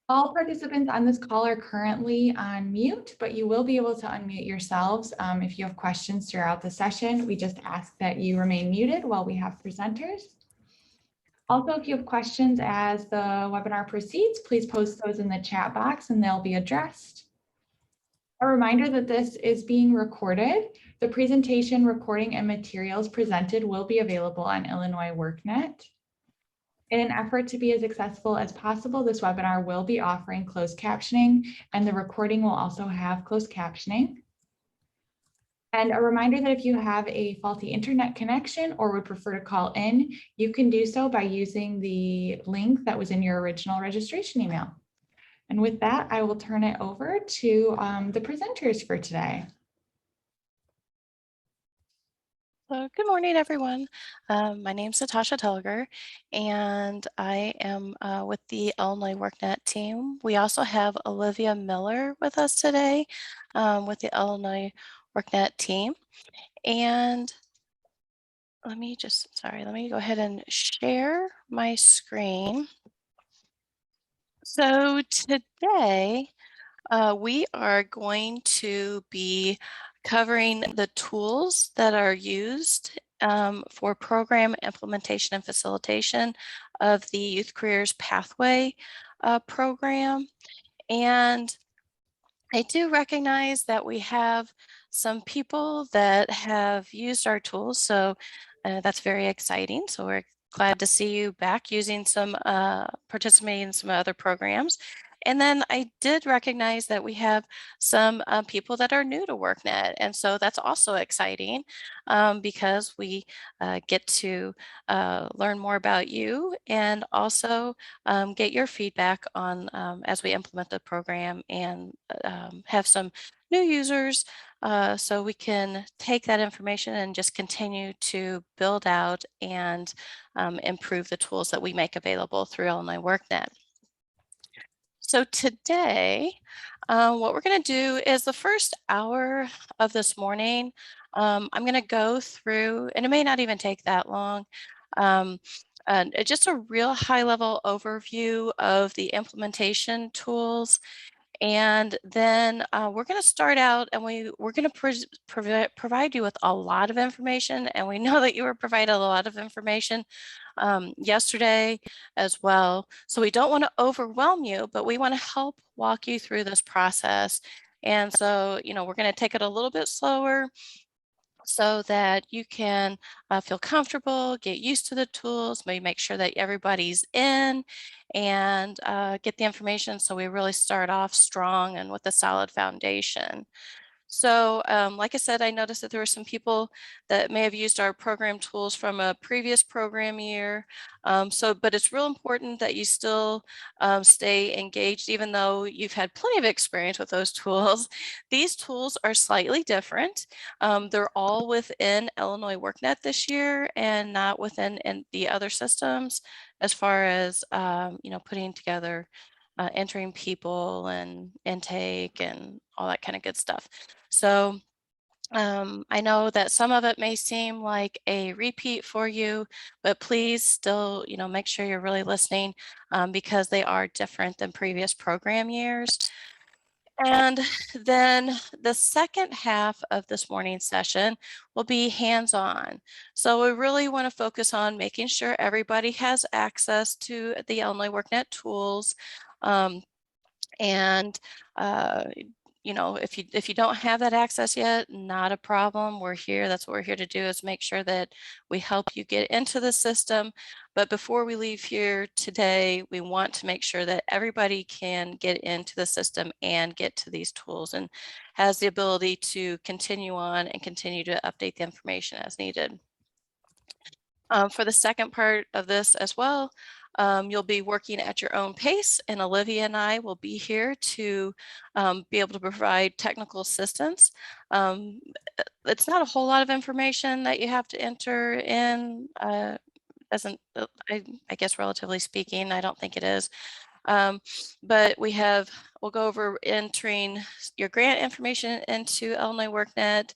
All participants on this call are currently on mute, but you will be able to unmute yourselves if you have questions throughout the session. We just ask that you remain muted while we have presenters. Also, if you have questions as the webinar proceeds, please post those in the chat box and they'll be addressed. A reminder that this is being recorded. The presentation, recording, and materials presented will be available on Illinois WorkNet. In an effort to be as accessible as possible, this webinar will be offering closed captioning, and the recording will also have closed captioning. And a reminder that if you have a faulty internet connection or would prefer to call in, you can do so by using the link that was in your original registration email. And with that, I will turn it over to the presenters for today. Good morning, everyone. My name is Natasha Tilger, and I am with the Illinois WorkNet team. We also have Olivia Miller with us today with the Illinois WorkNet team. And let me go ahead and share my screen. So today, we are going to be covering the tools that are used for program implementation and facilitation of the Youth Careers Pathway program. And I do recognize that we have some people that have used our tools, so that's very exciting. So we're glad to see you back using some, participating in some other programs. And then I did recognize that we have some people that are new to WorkNet. And so that's also exciting because we get to learn more about you and also get your feedback on as we implement the program and have some new users so we can take that information and just continue to build out and improve the tools that we make available through Illinois WorkNet. So today, what we're going to do is the first hour of this morning, I'm going to go through, and it may not even take that long, just a real high-level overview of the implementation tools. And then we're going to start out and we're going to provide you with a lot of information. And we know that you were provided a lot of information yesterday as well. So we don't want to overwhelm you, but we want to help walk you through this process. And so, we're going to take it a little bit slower so that you can feel comfortable, get used to the tools, maybe make sure that everybody's in and get the information so we really start off strong and with a solid foundation. So like I said, I noticed that there were some people that may have used our program tools from a previous program year. But it's real important that you still stay engaged, even though you've had plenty of experience with those tools. These tools are slightly different. They're all within Illinois WorkNet this year and not within the other systems as far as, putting together entering people and intake and all that kind of good stuff. So I know that some of it may seem like a repeat for you, but please still, make sure you're really listening because they are different than previous program years. And then the second half of this morning's session will be hands-on. So we really want to focus on making sure everybody has access to the Illinois WorkNet tools. If you don't have that access yet, not a problem. We're here. That's what we're here to do, is make sure that we help you get into the system. But before we leave here today, we want to make sure that everybody can get into the system and get to these tools and has the ability to continue on and continue to update the information as needed. For the second part of this as well, you'll be working at your own pace, and Olivia and I will be here to be able to provide technical assistance. It's not a whole lot of information that you have to enter in. I guess relatively speaking, I don't think it is. But we'll go over entering your grant information into Illinois WorkNet,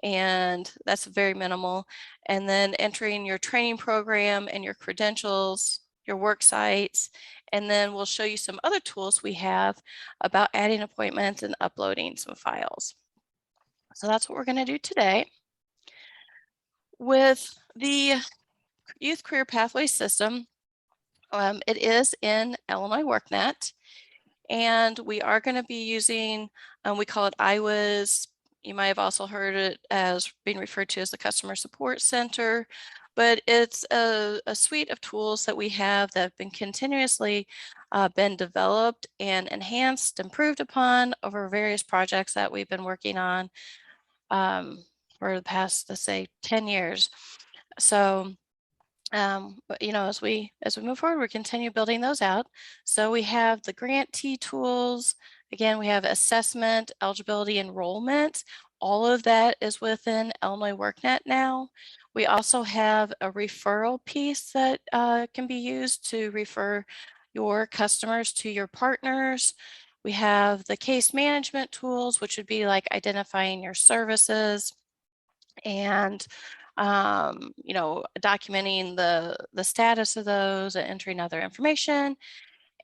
and that's very minimal. And then entering your training program and your credentials, your work sites, and then we'll show you some other tools we have about adding appointments and uploading some files. So that's what we're going to do today. With the Youth Career Pathway System, it is in Illinois WorkNet, and we are going to be using, we call it IWIS. You might have also heard it as being referred to as the Customer Support Center, but it's a suite of tools that we have that have been continuously been developed and enhanced, improved upon over various projects that we've been working on for the past, let's say, 10 years. So but as we move forward, we continue building those out. So we have the Grantee Tools. Again, we have assessment, eligibility, enrollment. All of that is within Illinois WorkNet now. We also have a referral piece that can be used to refer your customers to your partners. We have the case management tools, which would be like identifying your services and documenting the status of those and entering other information.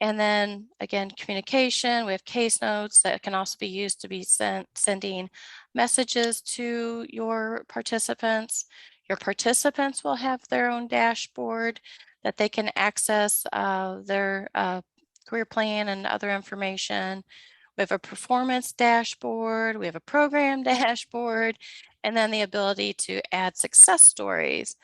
And then again, communication, we have case notes that can also be used to be sending messages to your participants. Your participants will have their own dashboard that they can access their career plan and other information. We have a performance dashboard, we have a program dashboard, and then the ability to add success stories.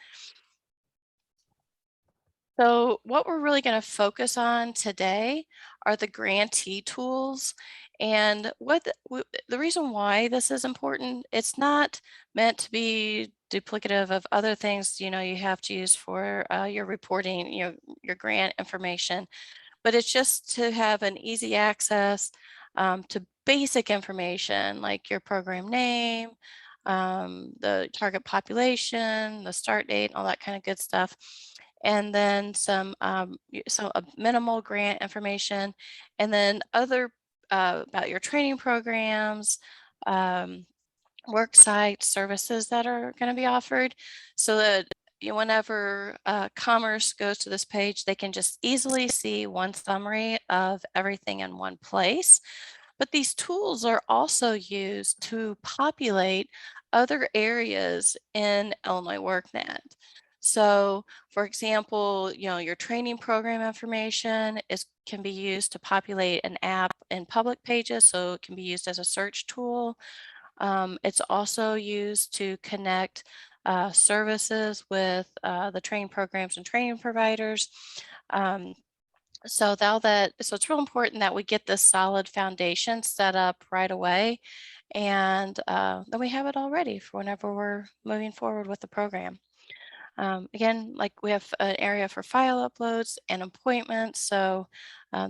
So what we're really going to focus on today are the Grantee tools. And the reason why this is important, it's not meant to be duplicative of other things you have to use for your reporting, your grant information, but it's just to have an easy access to basic information like your program name, the target population, the start date, all that kind of good stuff. And then some minimal grant information, and then other about your training programs, work site services that are going to be offered, so that whenever commerce goes to this page, they can just easily see one summary of everything in one place. But these tools are also used to populate other areas in Illinois WorkNet. So, for example, your training program information can be used to populate an app in public pages, so it can be used as a search tool. It's also used to connect services with the training programs and training providers. So it's real important that we get this solid foundation set up right away, and then we have it all ready for whenever we're moving forward with the program. Again, like we have an area for file uploads and appointments, so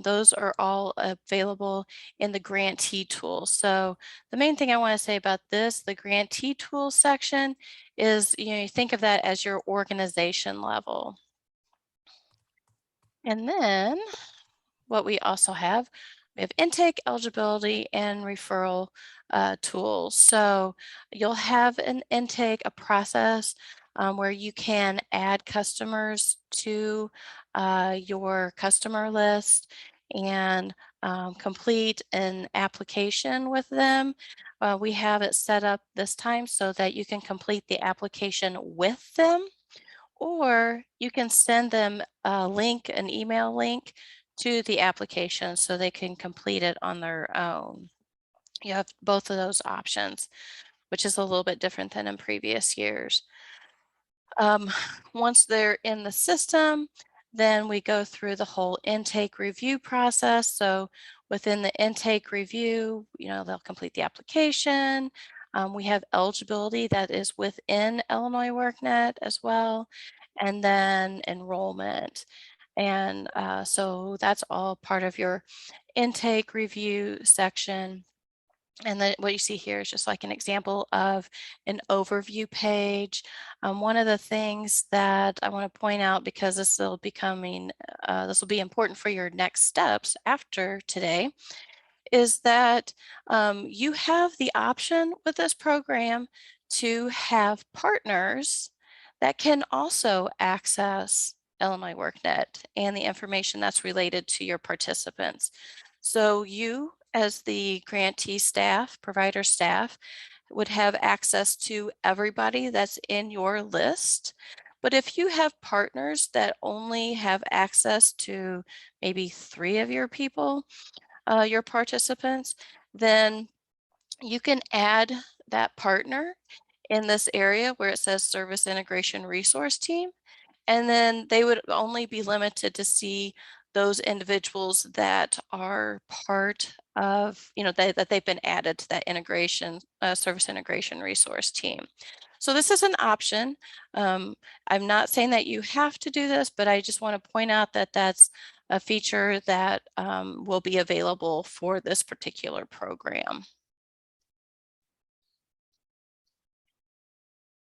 those are all available in the Grantee Tools. So the main thing I want to say about the Grantee Tools section is, you think of that as your organization level. And then what we also have, we have intake, eligibility, and referral tools. So you'll have an intake, a process where you can add customers to your customer list and complete an application with them. We have it set up this time so that you can complete the application with them, or you can send them a link, an email link to the application so they can complete it on their own. You have both of those options, which is a little bit different than in previous years. Once they're in the system, then we go through the whole intake review process. So within the intake review, they'll complete the application. We have eligibility that is within Illinois WorkNet as well, and then enrollment. And so that's all part of your intake review section. And then what you see here is just like an example of an overview page. One of the things that I want to point out, because this will be important for your next steps after today, is that you have the option with this program to have partners that can also access Illinois WorkNet and the information that's related to your participants. So you, as the grantee staff, provider staff, would have access to everybody that's in your list. But if you have partners that only have access to maybe 3 of your people, your participants, then you can add that partner in this area where it says Service Integration Resource Team, and then they would only be limited to see those individuals that are part of, that they've been added to that service integration resource team. So this is an option. I'm not saying that you have to do this, but I just want to point out that that's a feature that will be available for this particular program.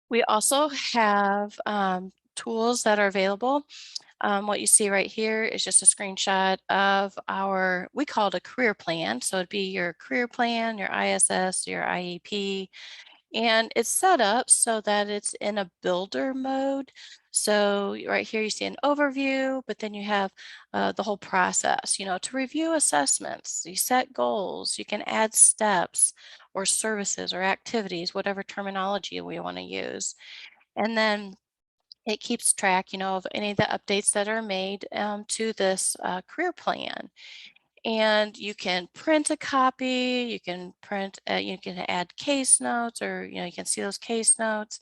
We also have tools that are available. What you see right here is just a screenshot of we call it a career plan. So it'd be your career plan, your ISS, your IEP, and it's set up so that it's in a builder mode. So right here you see an overview, but then you have the whole process, to review assessments, you set goals, you can add steps or services or activities, whatever terminology we want to use. And then it keeps track, of any of the updates that are made to this career plan. And you can print a copy, you can you can add case notes, or you can see those case notes.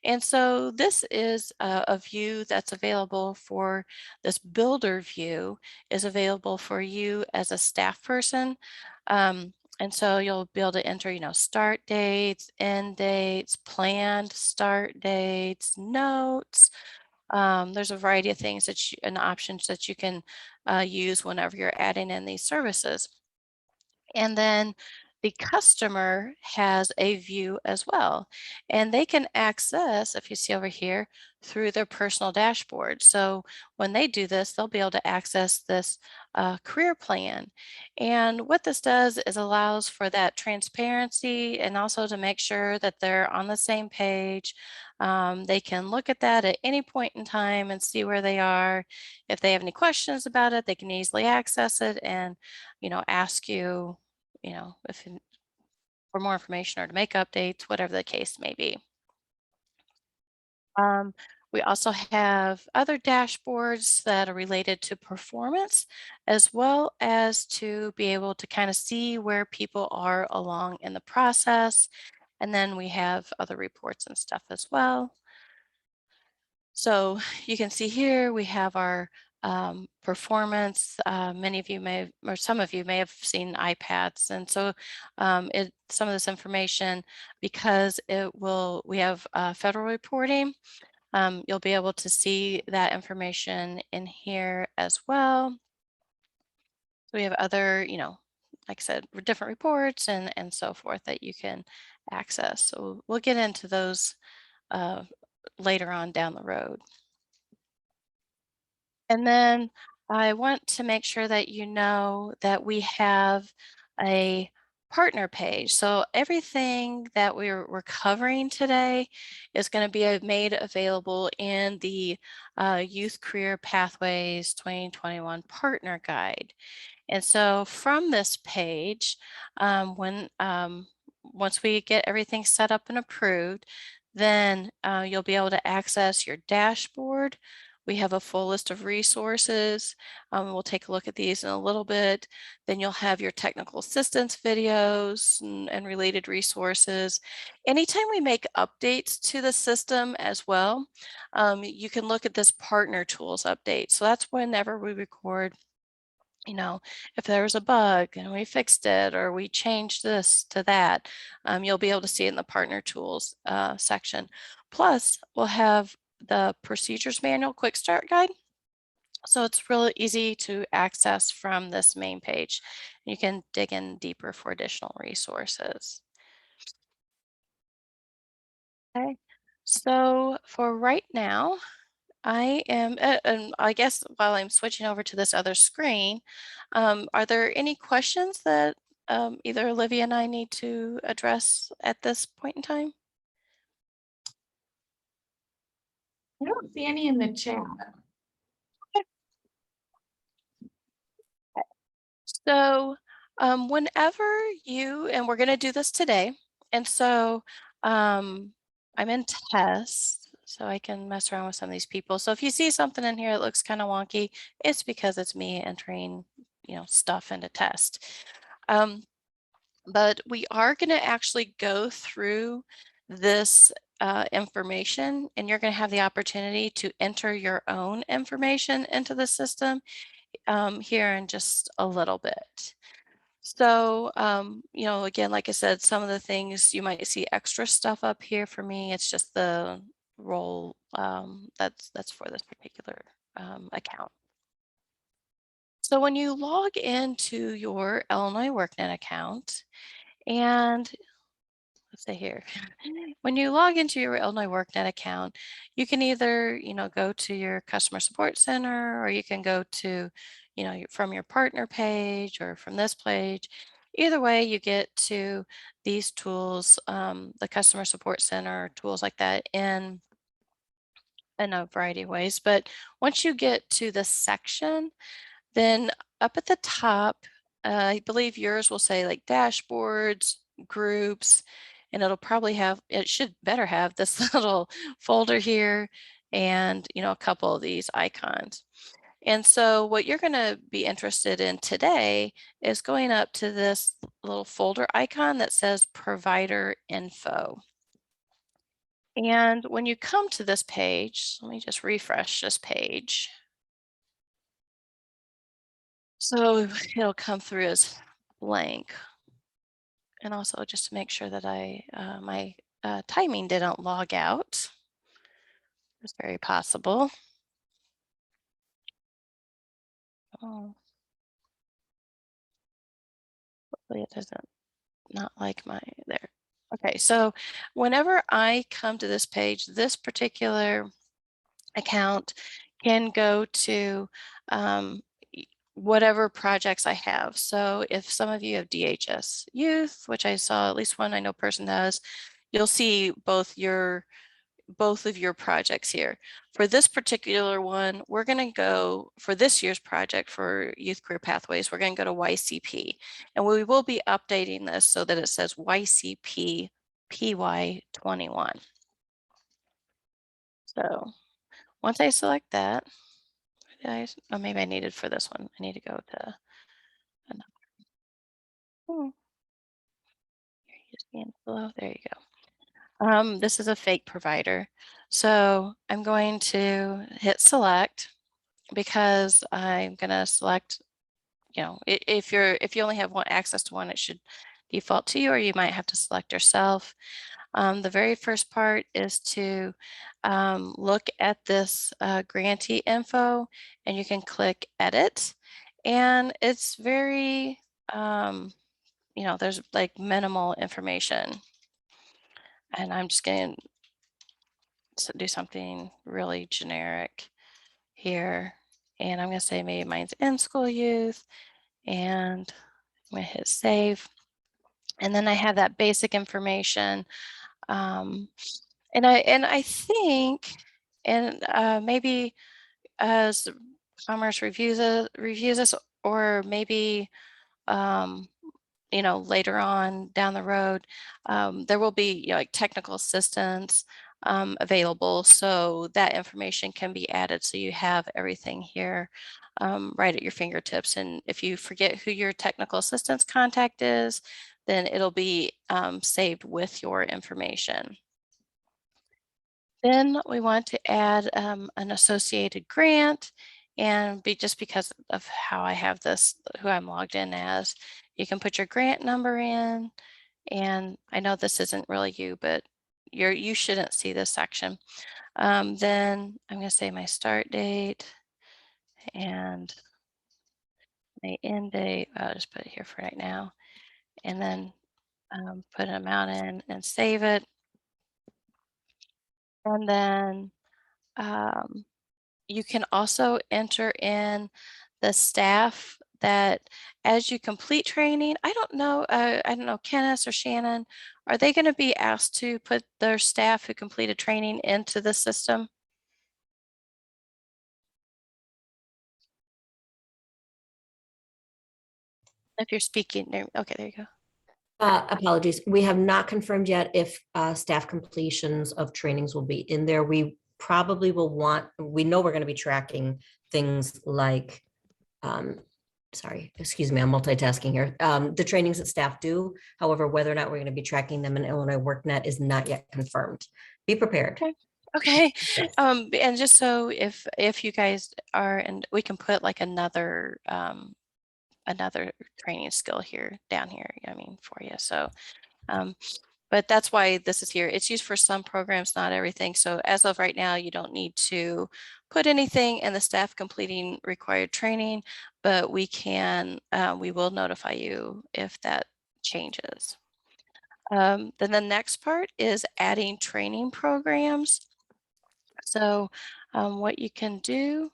And so this is a view that's available for this builder view is available for you as a staff person. And so you'll be able to enter, start dates, end dates, planned start dates, notes. There's a variety of things and options that you can use whenever you're adding in these services. And then the customer has a view as well. And they can access, if you see over here, through their personal dashboard. So when they do this, they'll be able to access this career plan. And what this does is allows for that transparency and also to make sure that they're on the same page. They can look at that at any point in time and see where they are. If they have any questions about it, they can easily access it and ask you, if for more information or to make updates, whatever the case may be. Um, we also have other dashboards that are related to performance, as well as to be able to kind of see where people are along in the process. And then we have other reports and stuff as well. So you can see here we have our performance. Many of you or some of you may have seen iPads. And so some of this information, because we have federal reporting, you'll be able to see that information in here as well. We have other, like I said, different reports and so forth that you can access. So we'll get into those later on down the road. And then I want to make sure that you know that we have a partner page. So everything that we're covering today is going to be made available in the Youth Career Pathways 2021 Partner Guide. And so from this page, once we get everything set up and approved, then you'll be able to access your dashboard. We have a full list of resources. We'll take a look at these in a little bit. Then you'll have your technical assistance videos and related resources. Anytime we make updates to the system as well, you can look at this partner tools update. So that's whenever we record, if there was a bug and we fixed it or we changed this to that, you'll be able to see it in the partner tools section. Plus, we'll have the procedures manual quick start guide. So it's really easy to access from this main page. You can dig in deeper for additional resources. Okay, so for right now, I am, and I guess while I'm switching over to this other screen, are there any questions that either Olivia and I need to address at this point in time? I don't see any in the chat. So whenever you, and we're going to do this today, and so I'm in tests, so I can mess around with some of these people. So if you see something in here that looks kind of wonky, it's because it's me entering, stuff into test. But we are going to actually go through this information, and you're going to have the opportunity to enter your own information into the system here in just a little bit. So, again, like I said, some of the things you might see extra stuff up here. For me, it's just the role that's for this particular account. So when you log into your Illinois WorkNet account, and let's say here, when you log into your Illinois WorkNet account, you can either, go to your customer support center, or you can go to, from your partner page or from this page. Either way, you get to these tools, the customer support center, tools like that in a variety of ways. But once you get to this section, then up at the top, I believe yours will say like dashboards, groups, and it'll probably have, it should better have this little folder here and, a couple of these icons. And so what you're going to be interested in today is going up to this little folder icon that says provider info. And when you come to this page, let me just refresh this page. So it'll come through as blank. And also just to make sure that my timing didn't log out. It's very possible. Oh, hopefully it doesn't not like my there. Okay, so whenever I come to this page, this particular account can go to whatever projects I have. So if some of you have DHS Youth, which I saw at least one I know person does, you'll see both of your projects here. For this particular one, we're going to go for this year's project for Youth Career Pathways, we're going to go to Ycp, and we will be updating this so that it says Ycp PY21. So once I select that, oh, maybe I needed for this one, I need to go to another. Below. There you go. This is a fake provider. So I'm going to hit select because I'm going to select, if you only have access to one, it should default to you, or you might have to select yourself. The very first part is to look at this grantee info, and you can click edit, and it's very, there's like minimal information. And I'm just going to do something really generic here. And I'm going to say maybe mine's in-school youth, and I'm going to hit save. And then I have that basic information. And I think, and maybe as Commerce reviews this, or maybe later on down the road, there will be like technical assistance available, so that information can be added so you have everything here right at your fingertips. And if you forget who your technical assistance contact is, then it'll be saved with your information. Then we want to add an associated grant, and just because of how I have this, who I'm logged in as, you can put your grant number in. And I know this isn't really you, but you shouldn't see this section. Then I'm going to say my start date and my end date. I'll just put it here for right now, and then put an amount in and save it. And then you can also enter in the staff that, as you complete training, I don't know, Kenneth or Shannon, are they going to be asked to put their staff who completed training into the system? If you're speaking there, okay, there you go. Apologies. We have not confirmed yet if staff completions of trainings will be in there. We probably will we know we're going to be tracking things like, sorry, excuse me, I'm multitasking here. The trainings that staff do. However, whether or not we're going to be tracking them in Illinois WorkNet is not yet confirmed. Be prepared. Okay. Yes. And just so if you guys are, and we can put like another training skill here down here, I mean, for you. So, but that's why this is here. It's used for some programs, not everything. So as of right now, you don't need to put anything in the staff completing required training, but we will notify you if that changes. Then the next part is adding training programs. So what you can do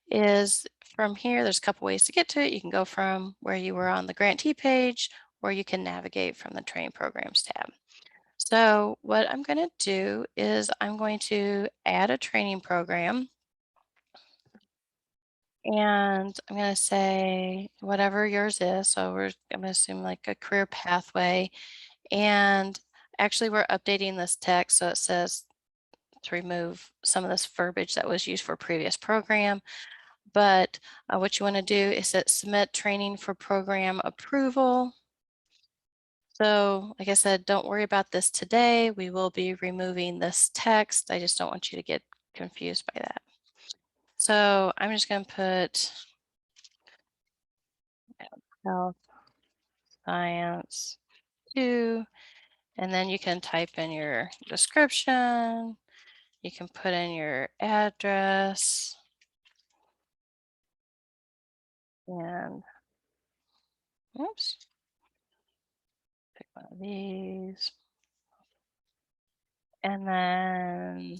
is from here, there's a couple ways to get to it. You can go from where you were on the grantee page, or you can navigate from the training programs tab. So what I'm going to do is I'm going to add a training program. And I'm going to say whatever yours is. So I'm going to assume like a career pathway. And actually we're updating this text. So it says to remove some of this verbiage that was used for a previous program. But what you want to do is submit training for program approval. So like I said, don't worry about this today. We will be removing this text. I just don't want you to get confused by that. So I'm just going to put health science 2, and then you can type in your description. You can put in your address. And oops, pick one of these. And then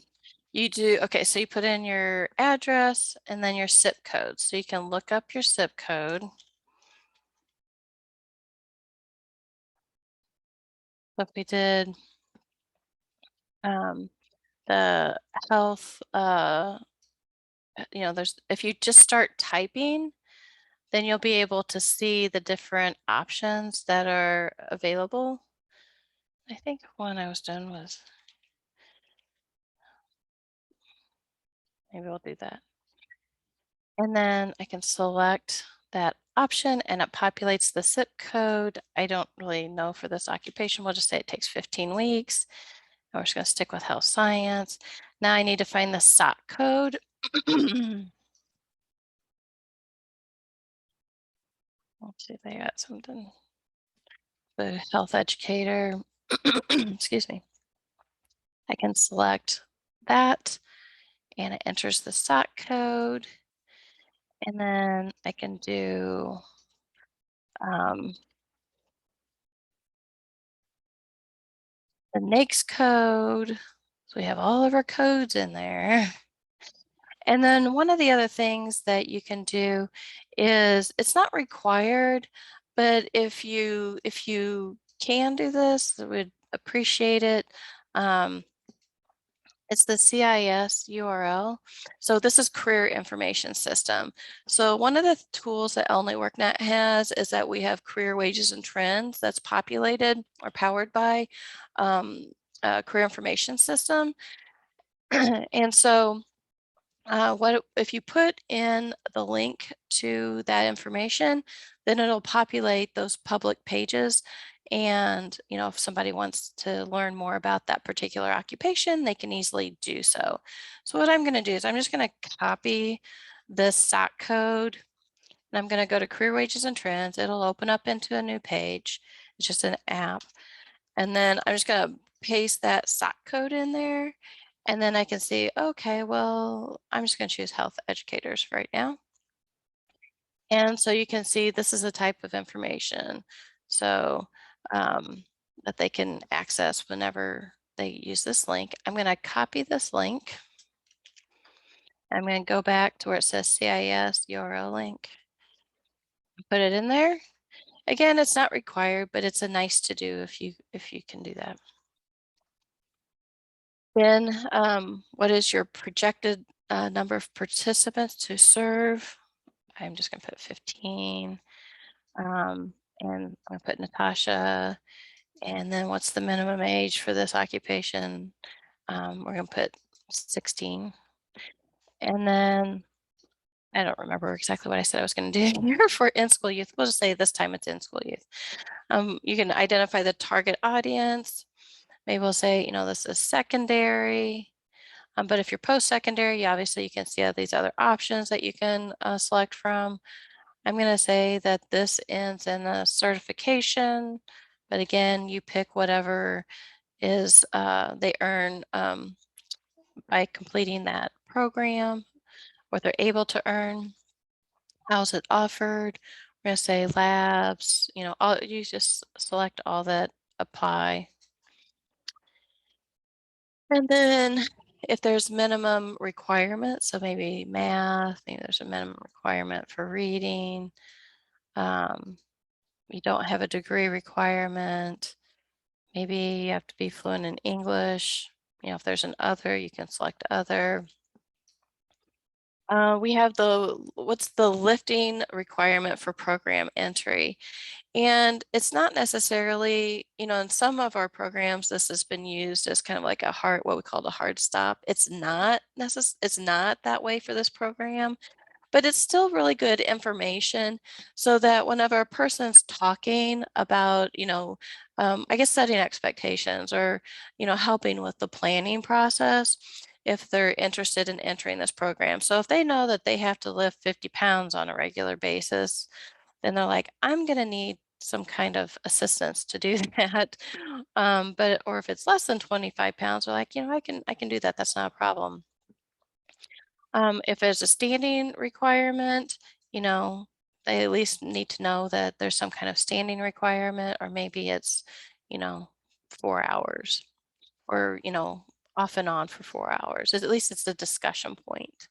you do, okay, so you put in your address and then your zip code. So you can look up your zip code. So if we did the health, if you just start typing, then you'll be able to see the different options that are available. I think one I was done was, maybe we'll do that. And then I can select that option and it populates the zip code. I don't really know for this occupation. We'll just say it takes 15 weeks. And we're just going to stick with health science. Now I need to find the SOC code. Let's see if they got something. The health educator, excuse me. I can select that and it enters the SOC code. And then I can do the NAICS code. So we have all of our codes in there. And then one of the other things that you can do is, it's not required, but if you can do this, I would appreciate it. It's the CIS URL. So this is Career Information System. So one of the tools that Illinois WorkNet has is that we have career wages and trends that's populated or powered by Career Information System. And so what if you put in the link to that information, then it'll populate those public pages. And, if somebody wants to learn more about that particular occupation, they can easily do so. So what I'm going to do is I'm just going to copy this SOC code and I'm going to go to Career Wages and Trends. It'll open up into a new page. It's just an app. And then I'm just going to paste that SOC code in there. And then I can see, okay, well, I'm just going to choose health educators right now. And so you can see this is a type of information. So that they can access whenever they use this link. I'm going to copy this link. I'm going to go back to where it says CIS URL link. Put it in there. Again, it's not required, but it's a nice to do if you can do that. Then what is your projected number of participants to serve? I'm just going to put 15. And I'm gonna put Natasha, and then what's the minimum age for this occupation? We're gonna put 16. And then I don't remember exactly what I said I was gonna do here for in-school youth. We'll just say this time it's in-school youth. You can identify the target audience. Maybe we'll say, you know, this is secondary. But if you're post-secondary, obviously you can see all these other options that you can select from. I'm going to say that this ends in a certification, but again, you pick whatever is they earn by completing that program, what they're able to earn, how's it offered. We're going to say labs, you know, you just select all that apply. And then if there's minimum requirements, so maybe math, maybe there's a minimum requirement for reading. You don't have a degree requirement. Maybe you have to be fluent in English. You know, if there's an other, you can select other. We have what's the lifting requirement for program entry? And it's not necessarily, you know, in some of our programs, this has been used as kind of like what we call a hard stop. It's not that way for this program, but it's still really good information so that whenever a person's talking about, you know, I guess setting expectations or, you know, helping with the planning process, if they're interested in entering this program. So if they know that they have to lift 50 pounds on a regular basis, then they're like, I'm going to need some kind of assistance to do that. Or if it's less than 25 pounds, they're like, you know, I can do that. That's not a problem. If there's a standing requirement, you know, they at least need to know that there's some kind of standing requirement, or maybe it's, you know, 4 hours or, you know, off and on for 4 hours. At least it's a discussion point.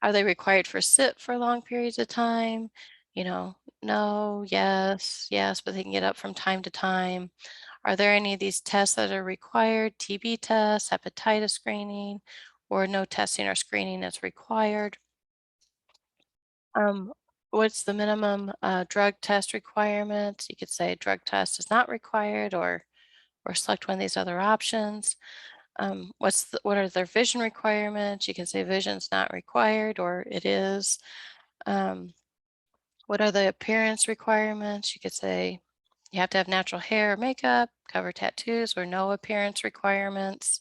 Are they required for sit for long periods of time? You know, no, yes, yes, but they can get up from time to time. Are there any of these tests that are required? TB tests, hepatitis screening, or no testing or screening is required? What's the minimum drug test requirement? You could say drug test is not required, or select one of these other options. What are their vision requirements? You can say vision's not required, or it is. What are the appearance requirements? You could say you have to have natural hair or makeup, cover tattoos, or no appearance requirements.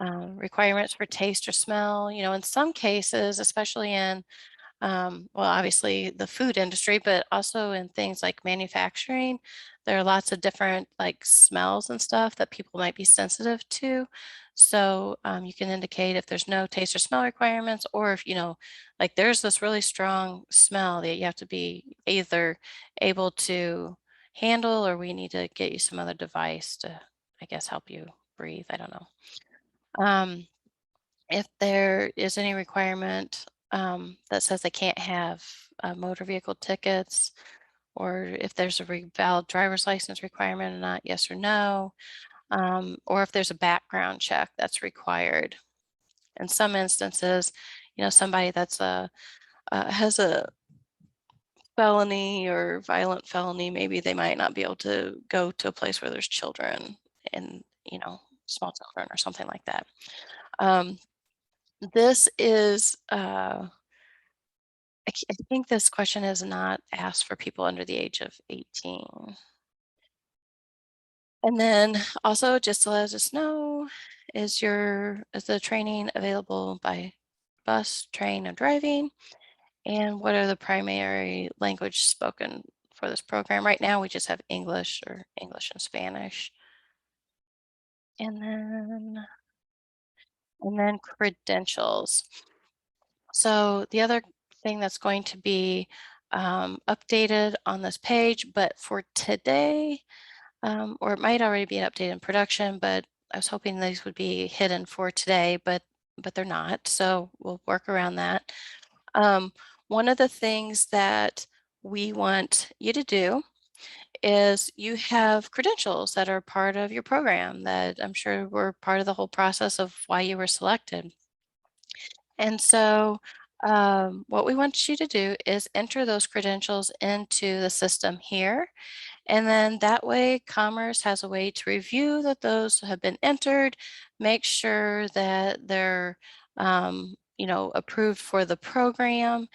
Requirements for taste or smell. You know, in some cases, especially in well, obviously the food industry, but also in things like manufacturing, there are lots of different like smells and stuff that people might be sensitive to. So you can indicate if there's no taste or smell requirements, or if, you know, like there's this really strong smell that you have to be either able to handle, or we need to get you some other device to, I guess, help you breathe. I don't know. If there is any requirement that says they can't have motor vehicle tickets, or if there's a valid driver's license requirement or not, yes or no, or if there's a background check that's required. In some instances, you know, somebody that's has a felony or violent felony, maybe they might not be able to go to a place where there's children and, you know, small children or something like that. This is I think this question is not asked for people under the age of 18. And then also, just to let us know, is the training available by bus, train, and driving? And what are the primary language spoken for this program? Right now, we just have English or English and Spanish. And then credentials. So the other thing that's going to be updated on this page, but for today, or it might already be updated in production, but I was hoping these would be hidden for today, but they're not. So we'll work around that. One of the things that we want you to do is you have credentials that are part of your program that I'm sure were part of the whole process of why you were selected. And so what we want you to do is enter those credentials into the system here. And then that way Commerce has a way to review that those have been entered, make sure that they're, you know, approved for the program.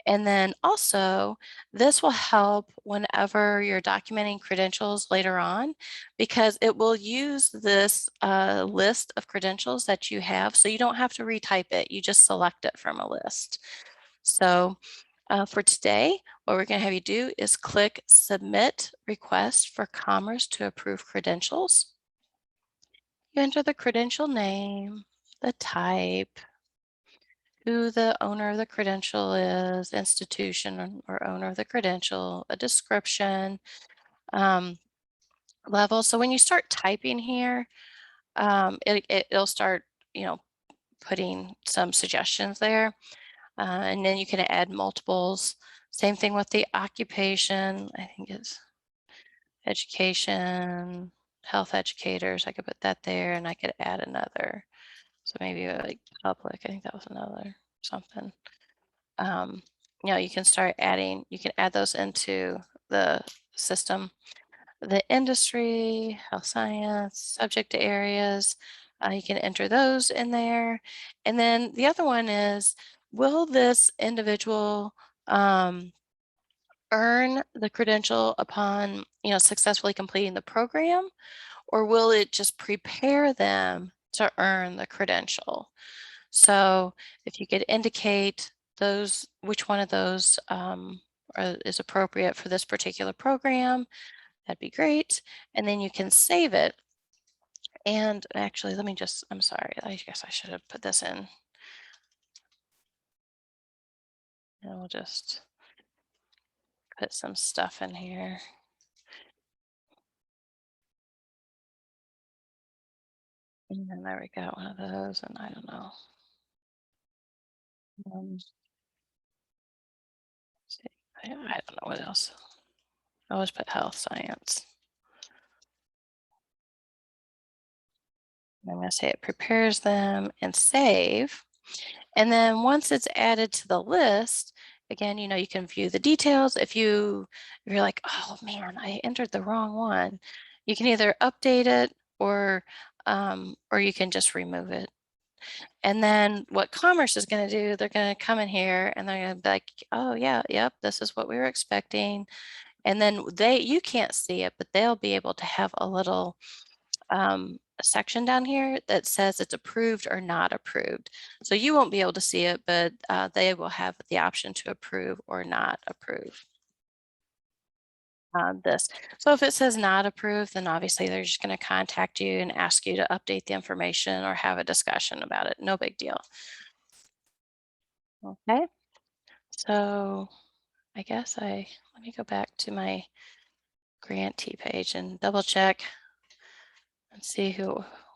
And then also this will help whenever you're documenting credentials later on, because it will use this list of credentials that you have. So you don't have to retype it. You just select it from a list. So for today, what we're going to have you do is click Submit Request for Commerce to approve credentials. You enter the credential name, the type, who the owner of the credential is, institution or owner of the credential, a description, level. So when you start typing here, it'll start, you know, putting some suggestions there. And then you can add multiples. Same thing with the occupation. I think it's education, health educators. I could put that there and I could add another. So maybe like public, I think that was another something. You know, you can start adding, you can add those into the system. The industry, health science, subject areas, you can enter those in there. And then the other one is, will this individual earn the credential upon, you know, successfully completing the program, or will it just prepare them to earn the credential? So if you could indicate those, which one of those is appropriate for this particular program, that'd be great. And then you can save it. And actually, let me just, I'm sorry, I guess I should have put this in. And we'll just put some stuff in here. And then there we go, one of those, and I don't know. I don't know what else. I always put health science. I'm going to say it prepares them and save. And then once it's added to the list, again, you know, you can view the details. If you're like, oh man, I entered the wrong one, you can either update it or you can just remove it. And then what Commerce is going to do, they're going to come in here and they're going to be like, oh yeah, yep, this is what we were expecting. And then you can't see it, but they'll be able to have a little section down here that says it's approved or not approved. So you won't be able to see it, but they will have the option to approve or not approve this. So if it says not approved, then obviously they're just going to contact you and ask you to update the information or have a discussion about it. No big deal. Okay. So I guess let me go back to my grantee page and double check and see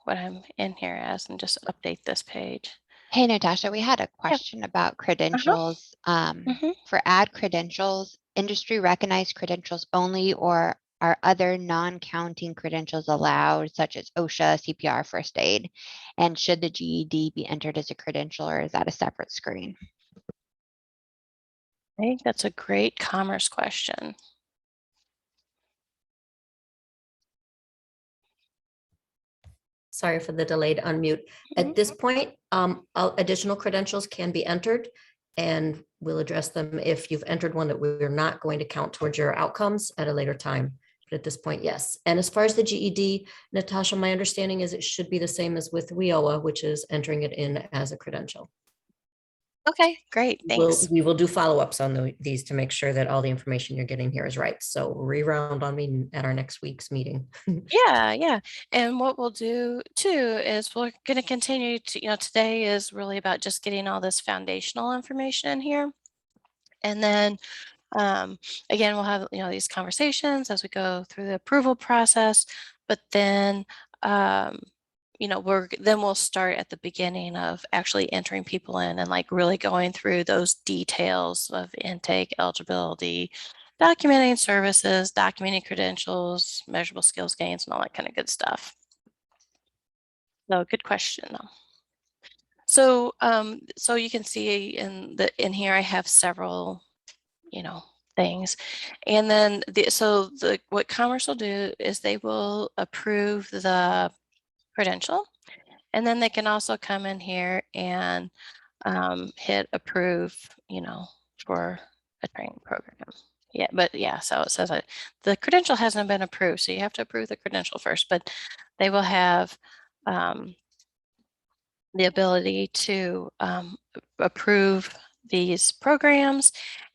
what I'm in here as and just update this page. Hey, Natasha, we had a question about credentials. For add credentials, industry recognized credentials only, or are other non-counting credentials allowed, such as OSHA, CPR, first aid? And should the GED be entered as a credential, or is that a separate screen? I think that's a great Commerce question. Sorry for the delayed unmute. At this point, additional credentials can be entered, and we'll address them if you've entered one that we're not going to count towards your outcomes at a later time. But at this point, yes. And as far as the GED, Natasha, my understanding is it should be the same as with WIOA, which is entering it in as a credential. Okay, great. Thanks. We will do follow-ups on these to make sure that all the information you're getting here is right. So re-round on me at our next week's meeting. Yeah. And what we'll do too is we're going to continue to, you know, today is really about just getting all this foundational information in here. And then again, we'll have, you know, these conversations as we go through the approval process, but then you know, we'll start at the beginning of actually entering people in and like really going through those details of intake, eligibility, documenting services, documenting credentials, measurable skills gains, and all that kind of good stuff. So good question though. So you can see in here I have several, things, and then what Commerce will do is they will approve the credential, and then they can also come in here and hit approve, for a training program. Yeah, but yeah, so it says that the credential hasn't been approved, so you have to approve the credential first, but they will have the ability to approve these programs,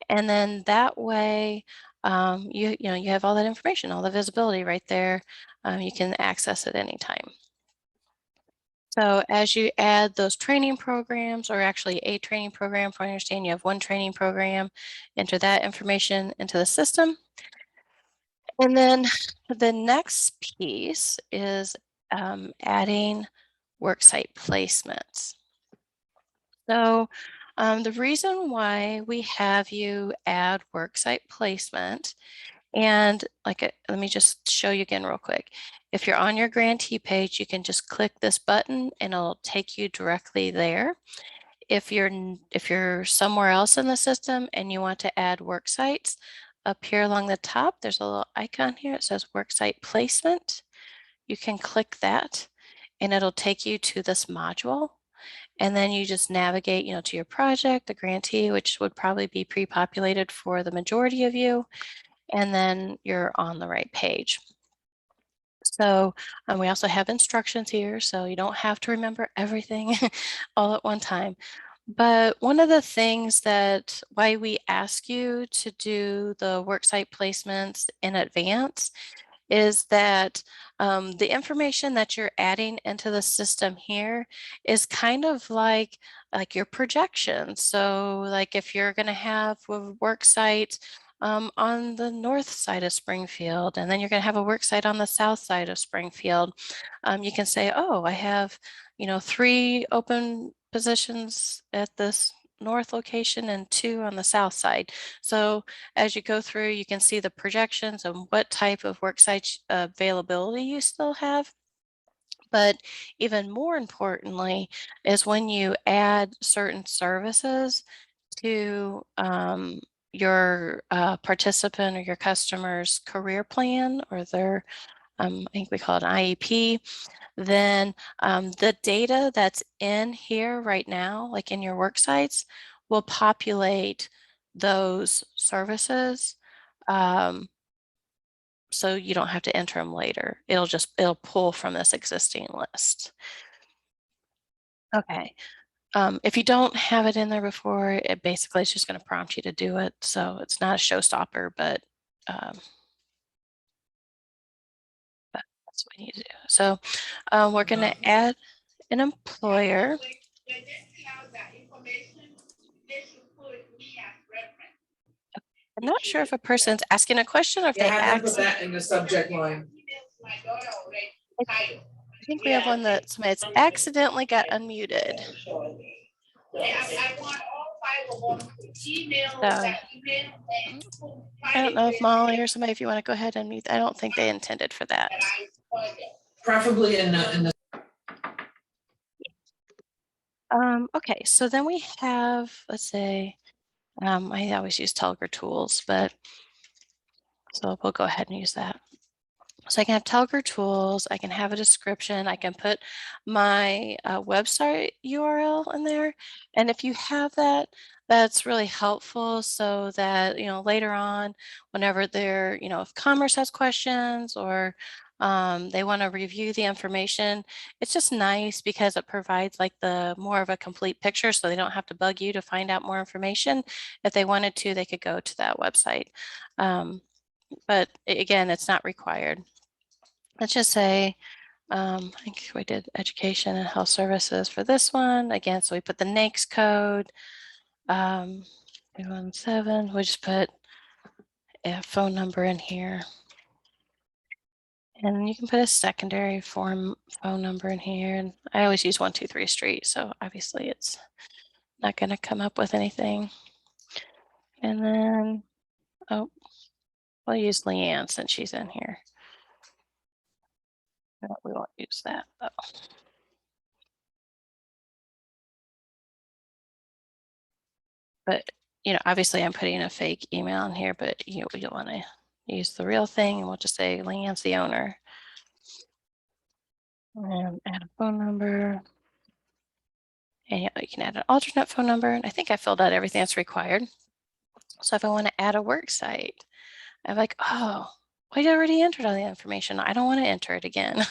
and then that way you have all that information, all the visibility right there. You can access it anytime. So as you add those training programs, or actually a training program, for I understand you have one training program, enter that information into the system. And then the next piece is adding worksite placements. So the reason why we have you add worksite placement, and let me just show you again real quick. If you're on your grantee page, you can just click this button and it'll take you directly there. If you're somewhere else in the system and you want to add work sites, up here along the top, there's a little icon here. It says Worksite Placement. You can click that and it'll take you to this module. And then you just navigate, to your project, the grantee, which would probably be pre-populated for the majority of you. And then you're on the right page. So we also have instructions here, so you don't have to remember everything all at one time. But one of the things why we ask you to do the worksite placements in advance is that the information that you're adding into the system here is kind of like your projections. So like if you're going to have a work site on the north side of Springfield, and then you're going to have a work site on the south side of Springfield, you can say, oh, I have 3 open positions at this north location and 2 on the south side. So as you go through, you can see the projections and what type of worksite availability you still have. But even more importantly is when you add certain services to your participant or your customer's career plan, or their, I think we call it an IEP, then the data that's in here right now, like in your work sites, will populate those services. So you don't have to enter them later. It'll pull from this existing list. Okay. If you don't have it in there before, it basically is just going to prompt you to do it. So it's not a showstopper, but that's what we need to do. So we're going to add an employer. I'm not sure if a person's asking a question or if they put that in the subject line. I think we have one that somebody's accidentally got unmuted. So I don't know if Molly or somebody, if you want to go ahead and mute. I don't think they intended for that. Preferably in the Okay, so then we have, let's say, I always use Tilger Tools, but so we'll go ahead and use that. So I can have Tilger Tools, I can have a description, I can put my website URL in there. And if you have that, that's really helpful, so that, later on, whenever they're, if Commerce has questions, or they want to review the information, it's just nice because it provides like the more of a complete picture, so they don't have to bug you to find out more information. If they wanted to, they could go to that website. But again, it's not required. Let's just say, I think we did education and health services for this one. Again, so we put the NAICS code, 317, we'll just put a phone number in here. And you can put a secondary phone number in here. And I always use 123 Street, so obviously it's not going to come up with anything. And then, oh, we'll use Leanne since she's in here. No, we won't use that though. but obviously I'm putting a fake email in here, but we don't want to use the real thing, and we'll just say Leanne's the owner. And add a phone number. And you can add an alternate phone number. And I think I filled out everything that's required. So if I want to add a work site, I'm like, oh, I already entered all the information. I don't want to enter it again.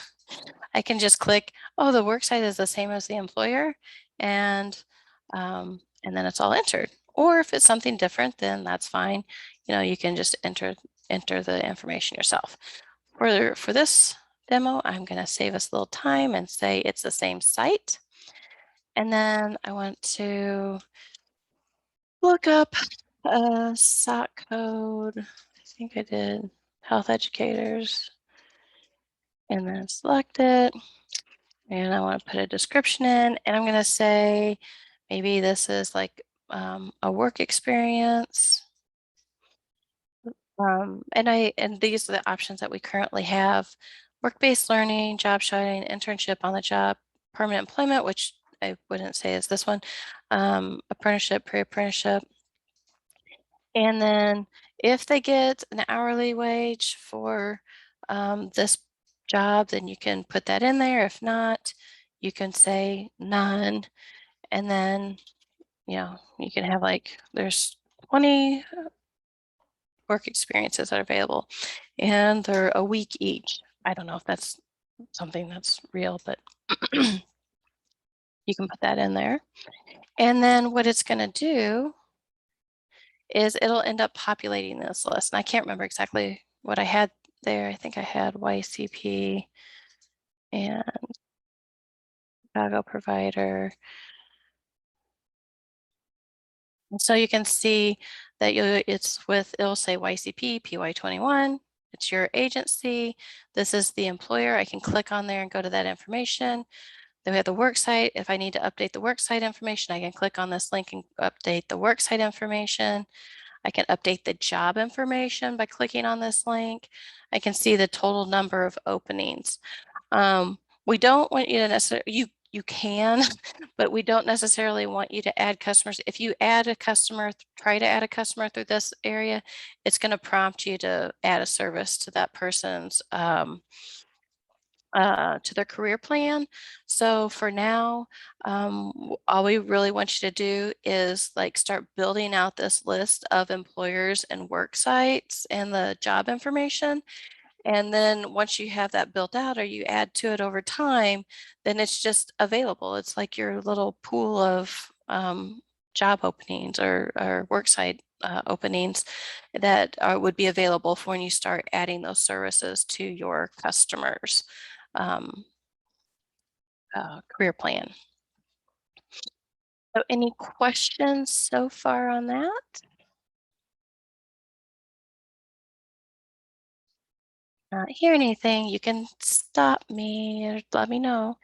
I can just click, oh, the work site is the same as the employer, and then it's all entered. Or if it's something different, then that's fine. You can just enter the information yourself. For this demo, I'm going to save us a little time and say it's the same site. And then I want to look up a SOC code. I think I did health educators, and then select it. And I want to put a description in, and I'm going to say maybe this is like a work experience. And these are the options that we currently have: work-based learning, job shadowing, internship on the job, permanent employment, which I wouldn't say is this one, apprenticeship, pre-apprenticeship. And then if they get an hourly wage for this job, then you can put that in there. If not, you can say none. And then, you can have there's 20 work experiences that are available, and they're a week each. I don't know if that's something that's real, but you can put that in there. And then what it's going to do is it'll end up populating this list. And I can't remember exactly what I had there. I think I had Ycp and Chicago provider. And so you can see that it'll say Ycp, PY21. It's your agency. This is the employer. I can click on there and go to that information. Then we have the worksite. If I need to update the worksite information, I can click on this link and update the worksite information. I can update the job information by clicking on this link. I can see the total number of openings. We don't want you to necessarily, you can, but we don't necessarily want you to add customers. If you add a customer, try to add a customer through this area, it's going to prompt you to add a service to that person's to their career plan. So for now, all we really want you to do is start building out this list of employers and work sites and the job information. And then once you have that built out, or you add to it over time, then it's just available. It's like your little pool of job openings or worksite openings that would be available for when you start adding those services to your customers' career plan. So any questions so far on that? Not hearing anything, you can stop me or let me know.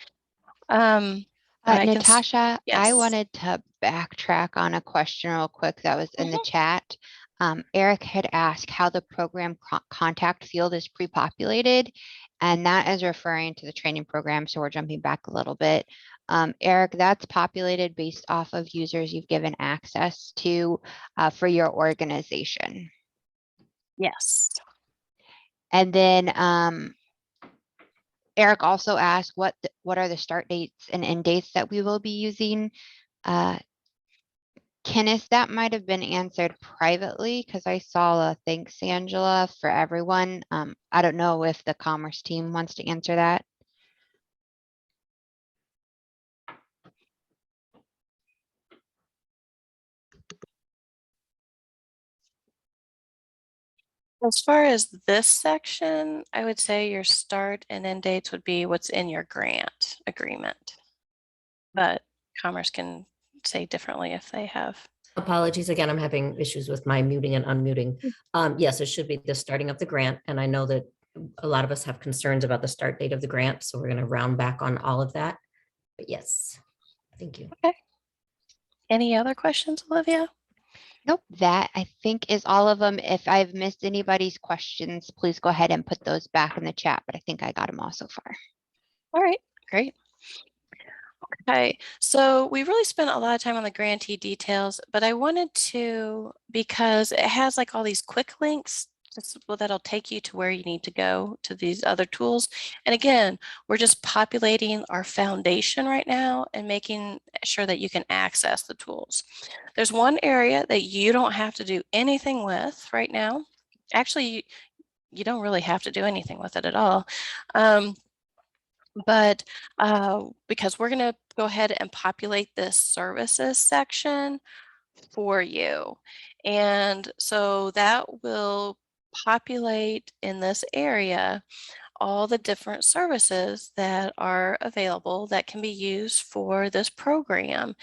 Natasha, I Yes. wanted to backtrack on a question real quick that was in the chat. Eric had asked how the program contact field is pre-populated, and that is referring to the training program. So we're jumping back a little bit. Eric, that's populated based off of users you've given access to for your organization. Yes. And then Eric also asked what are the start dates and end dates that we will be using. Kenneth, that might have been answered privately because I saw a thanks, Angela, for everyone. I don't know if the commerce team wants to answer that. As far as this section, I would say your start and end dates would be what's in your grant agreement. But Commerce can say differently if they have. Apologies again, I'm having issues with my muting and unmuting. Yes, it should be the starting of the grant. And I know that a lot of us have concerns about the start date of the grant, so we're going to round back on all of that. But yes, thank you. Okay. Any other questions, Olivia? Nope, that I think is all of them. If I've missed anybody's questions, please go ahead and put those back in the chat, but I think I got them all so far. All right, great. Okay, so we really spent a lot of time on the grantee details, but I wanted to, because it has like all these quick links just that'll take you to where you need to go to these other tools. And again, we're just populating our foundation right now and making sure that you can access the tools. There's one area that you don't have to do anything with right now. Actually, you don't really have to do anything with it at all. But because we're going to go ahead and populate this services section for you. And so that will populate in this area all the different services that are available that can be used for this program.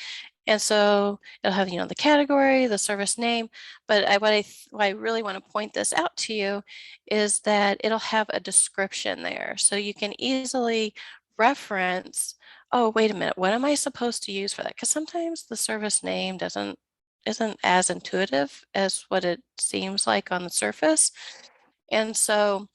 And so it'll have, the category, the service name, but what I really want to point this out to you is that it'll have a description there. So you can easily reference, oh, wait a minute, what am I supposed to use for that? Because sometimes the service name isn't as intuitive as what it seems like on the surface. And so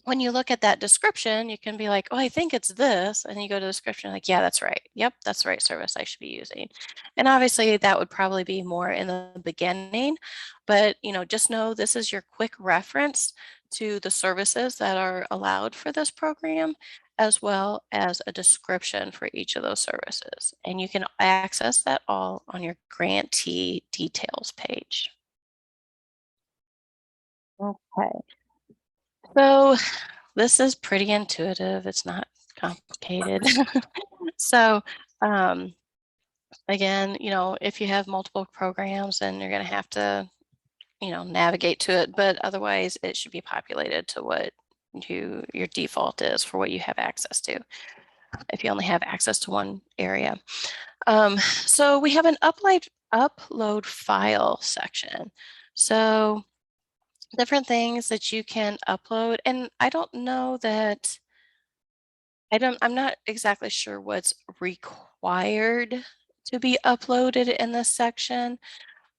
when you look at that description, you can be like, oh, I think it's this. And you go to the description, like, yeah, that's right. Yep, that's the right service I should be using. And obviously that would probably be more in the beginning, but just know this is your quick reference to the services that are allowed for this program, as well as a description for each of those services. And you can access that all on your Grantee Details page. Okay. So this is pretty intuitive. It's not complicated. So again, if you have multiple programs, then you're going to have to, navigate to it. But otherwise, it should be populated to what your default is for what you have access to, if you only have access to one area. So we have an upload file section. So different things that you can upload. And I don't know that, I'm not exactly sure what's required to be uploaded in this section,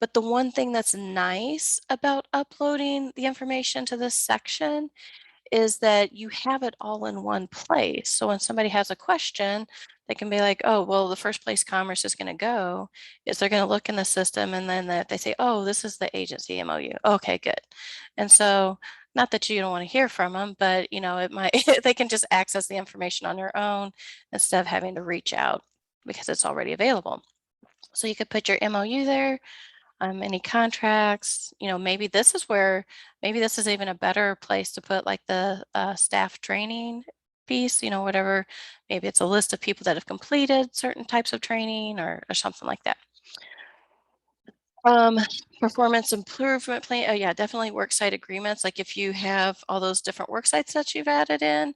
but the one thing that's nice about uploading the information to this section is that you have it all in one place. So when somebody has a question, they can be like, oh, well, the first place commerce is going to go is they're going to look in the system, and then they say, oh, this is the agency MOU. Okay, good. And so not that you don't want to hear from them, but it might they can just access the information on their own instead of having to reach out because it's already available. So you could put your MOU there. Any contracts, maybe this is even a better place to put like the staff training piece, whatever, maybe it's a list of people that have completed certain types of training or something like that. Performance improvement plan. Oh yeah, definitely worksite agreements. Like if you have all those different worksites that you've added in,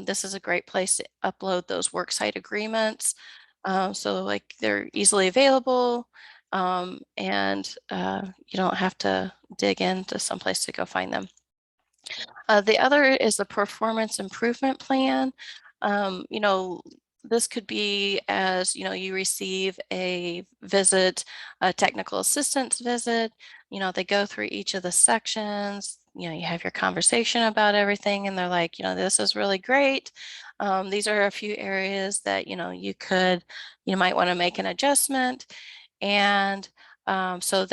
this is a great place to upload those worksite agreements. So like they're easily available. And you don't have to dig into someplace to go find them. The other is the performance improvement plan. This could be as, you receive a visit, a technical assistance visit, they go through each of the sections, you have your conversation about everything and they're like, this is really great. These are a few areas that, you might want to make an adjustment. And so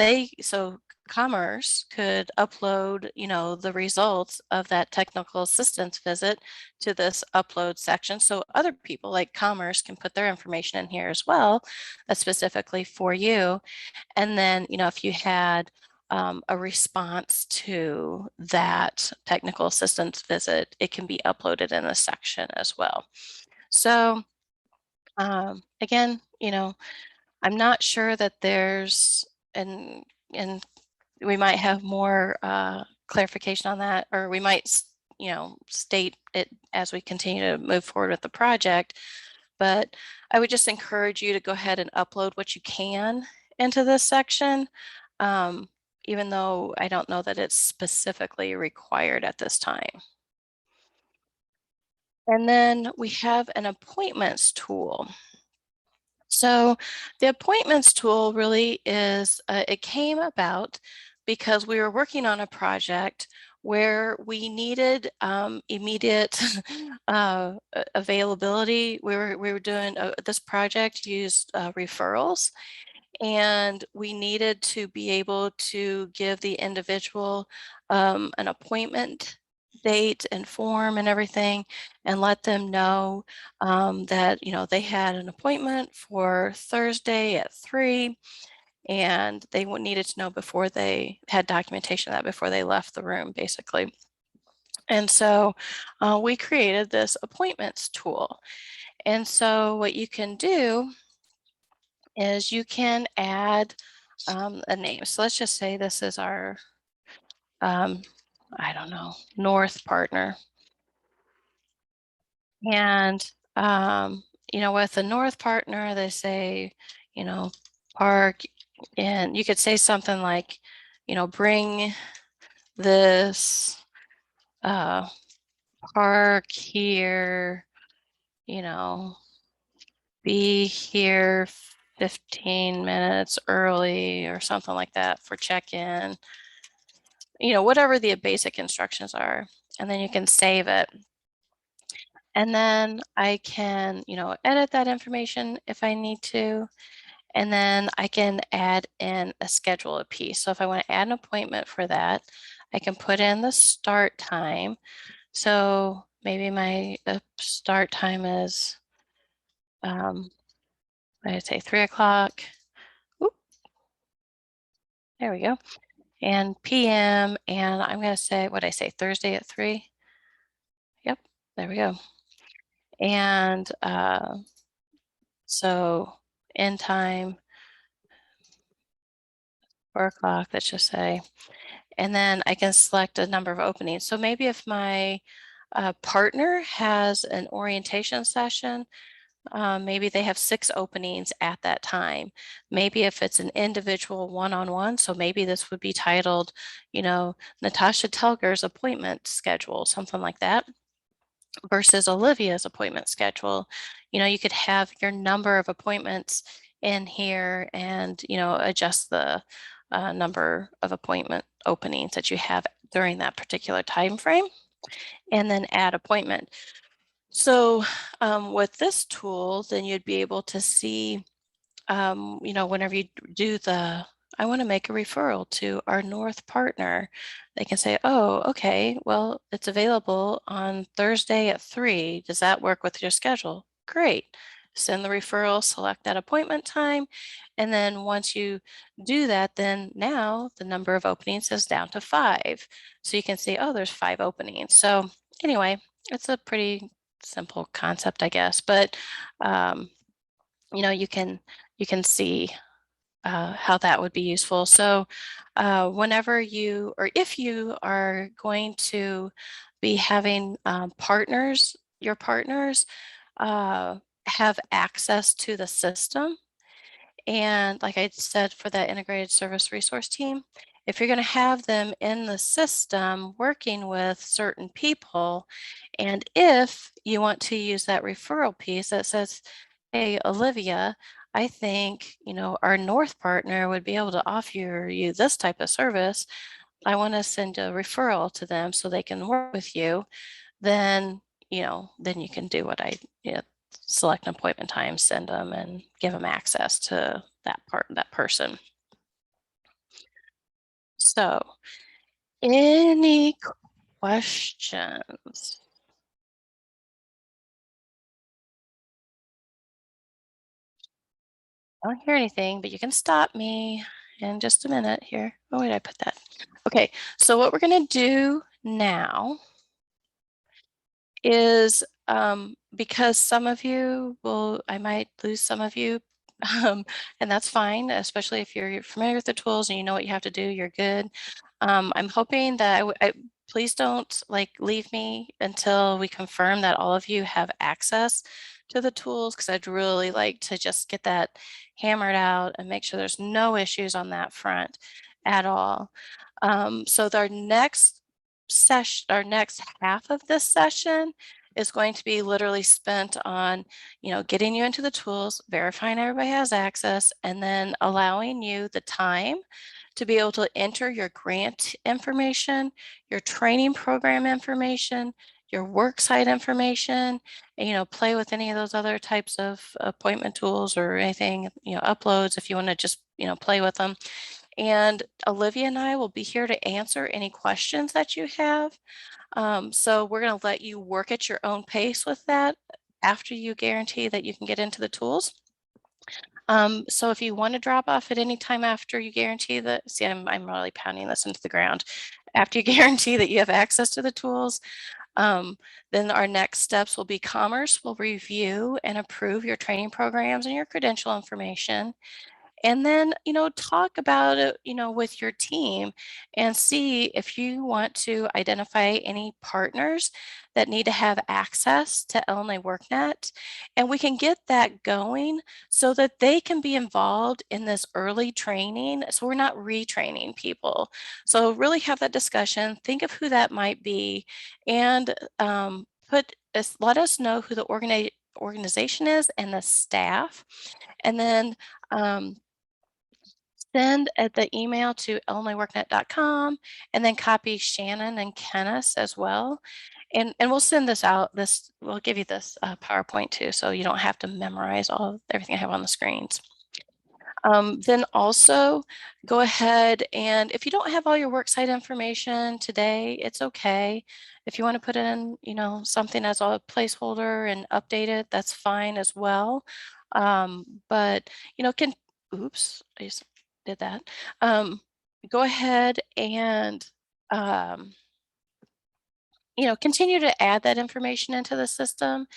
Commerce could upload, the results of that technical assistance visit to this upload section. So other people like Commerce can put their information in here as well, that's specifically for you. And then, if you had a response to that technical assistance visit, it can be uploaded in this section as well. So again, I'm not sure that there's, and we might have more clarification on that, or we might, state it as we continue to move forward with the project. But I would just encourage you to go ahead and upload what you can into this section, even though I don't know that it's specifically required at this time. And then we have an appointments tool. So the appointments tool really is, it came about because we were working on a project where we needed immediate availability. We were doing this project used referrals, and we needed to be able to give the individual an appointment date and form and everything, and let them know that they had an appointment for Thursday at 3, and they needed to know before they had documentation of that before they left the room, basically. And so we created this appointments tool. And so what you can do is you can add a name. So let's just say this is our, I don't know, North partner. And, with the North partner, they say, park, and you could say something like, bring this park here, be here 15 minutes early or something like that for check-in, whatever the basic instructions are. And then you can save it. And then I can, edit that information if I need to. And then I can add in a schedule piece. So if I want to add an appointment for that, I can put in the start time. So maybe my start time is, I'd say 3 o'clock. There we go. And PM, and I'm going to say, what I say, Thursday at 3. Yep, there we go. And so end time, 4 o'clock, let's just say. And then I can select a number of openings. So maybe if my partner has an orientation session, maybe they have 6 openings at that time. Maybe if it's an individual one-on-one, so maybe this would be titled, Natasha Tilger's appointment schedule, something like that, versus Olivia's appointment schedule. You could have your number of appointments in here and, adjust the number of appointment openings that you have during that particular time frame, and then add appointment. So with this tool, then you'd be able to see, whenever you do I want to make a referral to our North partner, they can say, oh, okay, well, it's available on Thursday at 3. Does that work with your schedule? Great. Send the referral, select that appointment time. And then once you do that, then now the number of openings is down to 5. So you can see, oh, there's 5 openings. So anyway, it's a pretty simple concept, I guess, but you can see how that would be useful. So whenever you, or if you are going to be having partners, your partners have access to the system. And like I said, for that integrated service resource team, if you're going to have them in the system working with certain people, and if you want to use that referral piece that says, hey, Olivia, I think, our North partner would be able to offer you this type of service. I want to send a referral to them so they can work with you. Then, then you can do what I select an appointment time, send them, and give them access to that person. So, any questions? I don't hear anything, but you can stop me in just a minute here. Oh, where did I put that? Okay, so what we're going to do now is, because some of you I might lose some of you, and that's fine, especially if you're familiar with the tools and you know what you have to do, you're good. I'm hoping that please don't leave me until we confirm that all of you have access to the tools, because I'd really like to just get that hammered out and make sure there's no issues on that front at all. So our next session, our next half of this session is going to be literally spent on, getting you into the tools, verifying everybody has access, and then allowing you the time to be able to enter your grant information, your training program information, your worksite information, and, play with any of those other types of appointment tools or anything, uploads if you want to just, play with them. And Olivia and I will be here to answer any questions that you have. So we're going to let you work at your own pace with that after you guarantee that you can get into the tools. So if you want to drop off at any time after you guarantee that, see, I'm really pounding this into the ground. After you guarantee that you have access to the tools, then our next steps will be Commerce will review and approve your training programs and your credential information. And then, talk about it, with your team and see if you want to identify any partners that need to have access to Illinois WorkNet. And we can get that going so that they can be involved in this early training. So we're not retraining people. So really have that discussion, think of who that might be, and let us know who the organization is and the staff. And then send the email to illinoisworknet.com and then copy Shannon and Kenneth as well. And we'll send this out. We'll give you this PowerPoint too, so you don't have to memorize everything I have on the screens. Then also go ahead, and if you don't have all your worksite information today, it's okay. If you want to put in, something as a placeholder and update it, that's fine as well. But oops, I just did that. Go ahead and continue to add that information into the system.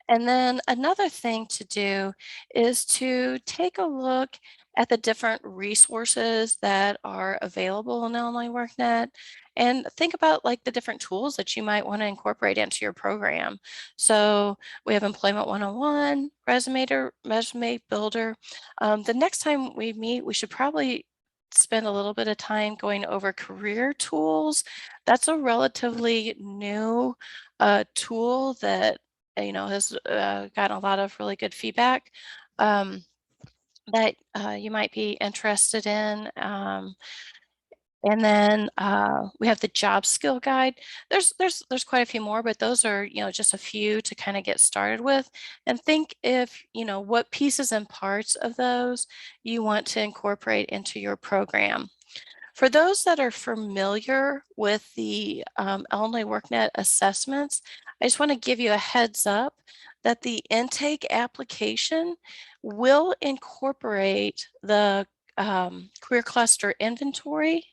And then another thing to do is to take a look at the different resources that are available in Illinois WorkNet and think about like the different tools that you might want to incorporate into your program. So we have Employment 101, Resume Builder. The next time we meet, we should probably spend a little bit of time going over career tools. That's a relatively new tool that has gotten a lot of really good feedback that you might be interested in. And then we have the job skill guide. There's quite a few more, but those are, just a few to kind of get started with. And think if, what pieces and parts of those you want to incorporate into your program. For those that are familiar with the Illinois WorkNet assessments, I just want to give you a heads up that the intake application will incorporate the career cluster inventory,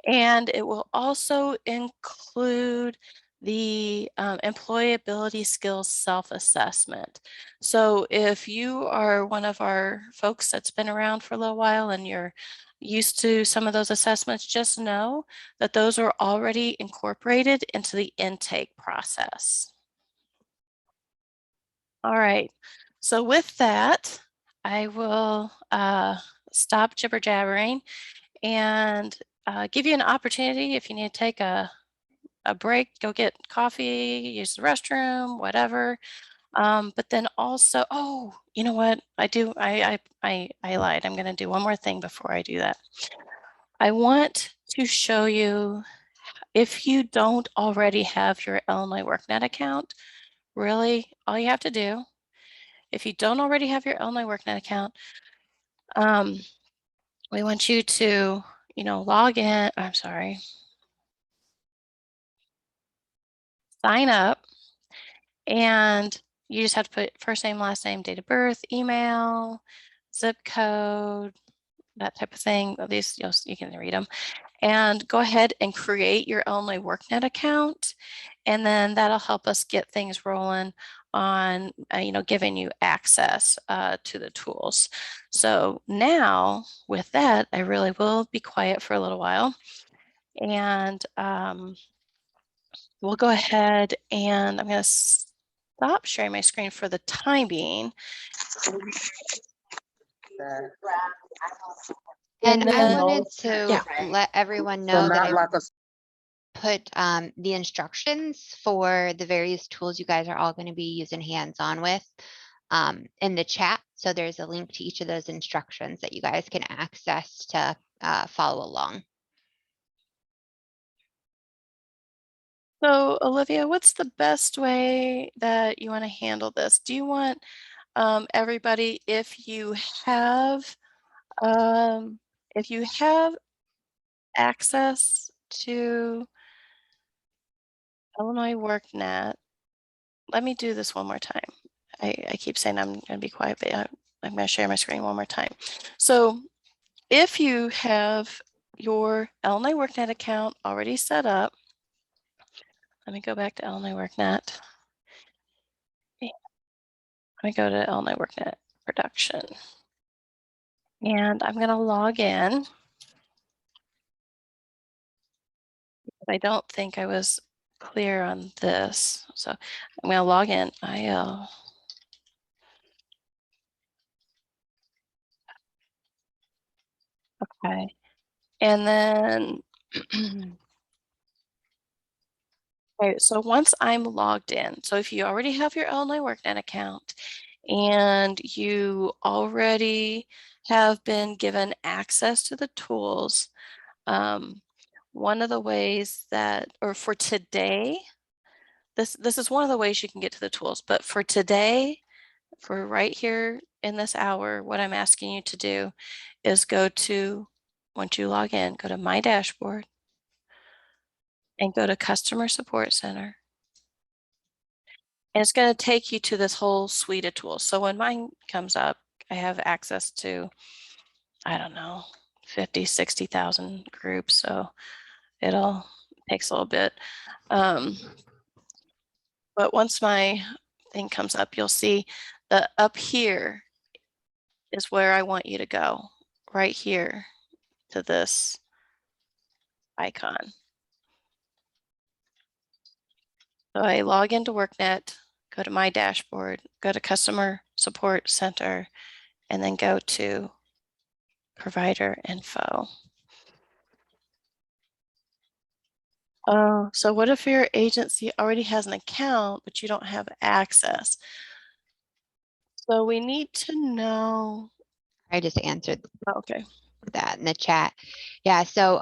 and it will also include the employability skills self-assessment. So if you are one of our folks that's been around for a little while and you're used to some of those assessments, just know that those are already incorporated into the intake process. All right, so with that, I will stop jibber jabbering and give you an opportunity if you need to take a break, go get coffee, use the restroom, whatever. But then also, oh, you know what? I lied. I'm going to do one more thing before I do that. I want to show you, if you don't already have your Illinois WorkNet account, really all you have to do, if you don't already have your Illinois WorkNet account, we want you to, log in. I'm sorry. Sign up, and you just have to put first name, last name, date of birth, email, zip code, that type of thing. These, you can read them, and go ahead and create your Illinois WorkNet account. And then that'll help us get things rolling on, giving you access to the tools. So now with that, I really will be quiet for a little while. And we'll go ahead and I'm going to stop sharing my screen for the time being. And I then- wanted to let everyone know that I put the instructions for the various tools you guys are all going to be using hands-on with in the chat. So there's a link to each of those instructions that you guys can access to follow along. So Olivia, what's the best way that you want to handle this? Do you want everybody, if you have access to Illinois WorkNet, let me do this one more time. I keep saying I'm going to be quiet, but I'm going to share my screen one more time. So if you have your Illinois WorkNet account already set up, let me go back to Illinois WorkNet. Let me go to Illinois WorkNet production. And I'm going to log in. I don't think I was clear on this. So I'm going to log in IL. Okay. And then, okay, so once I'm logged in, so if you already have your Illinois WorkNet account and you already have been given access to the tools, one of the ways that, or for today, this is one of the ways you can get to the tools, but for today, for right here in this hour, what I'm asking you to do is go to, once you log in, go to My Dashboard and go to Customer Support Center. And it's going to take you to this whole suite of tools. So when mine comes up, I have access to, I don't know, 50, 60,000 groups. So takes a little bit. But once my thing comes up, you'll see that up here is where I want you to go, right here to this icon. So I log into WorkNet, go to My Dashboard, go to Customer Support Center, and then go to Provider Info. Oh, so what if your agency already has an account, but you don't have access? So we need to know. I just answered Okay. that in the chat. Yeah, so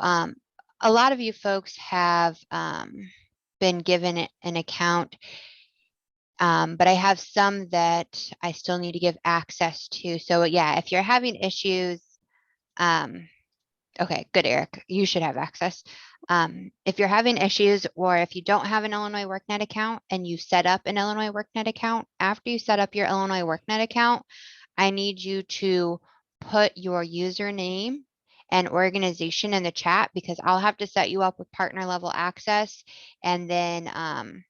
a lot of you folks have been given an account, but I have some that I still need to give access to. So yeah, if you're having issues, okay, good, Eric, you should have access. If you're having issues, or if you don't have an Illinois WorkNet account and you set up an Illinois WorkNet account, after you set up your Illinois WorkNet account, I need you to put your username and organization in the chat, because I'll have to set you up with partner level access and then